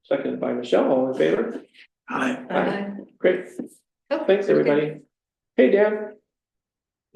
Seconded by Michelle. All in favor? Hi. Aye. Great. Oh, Thanks, very good. everybody. Hey, Dan.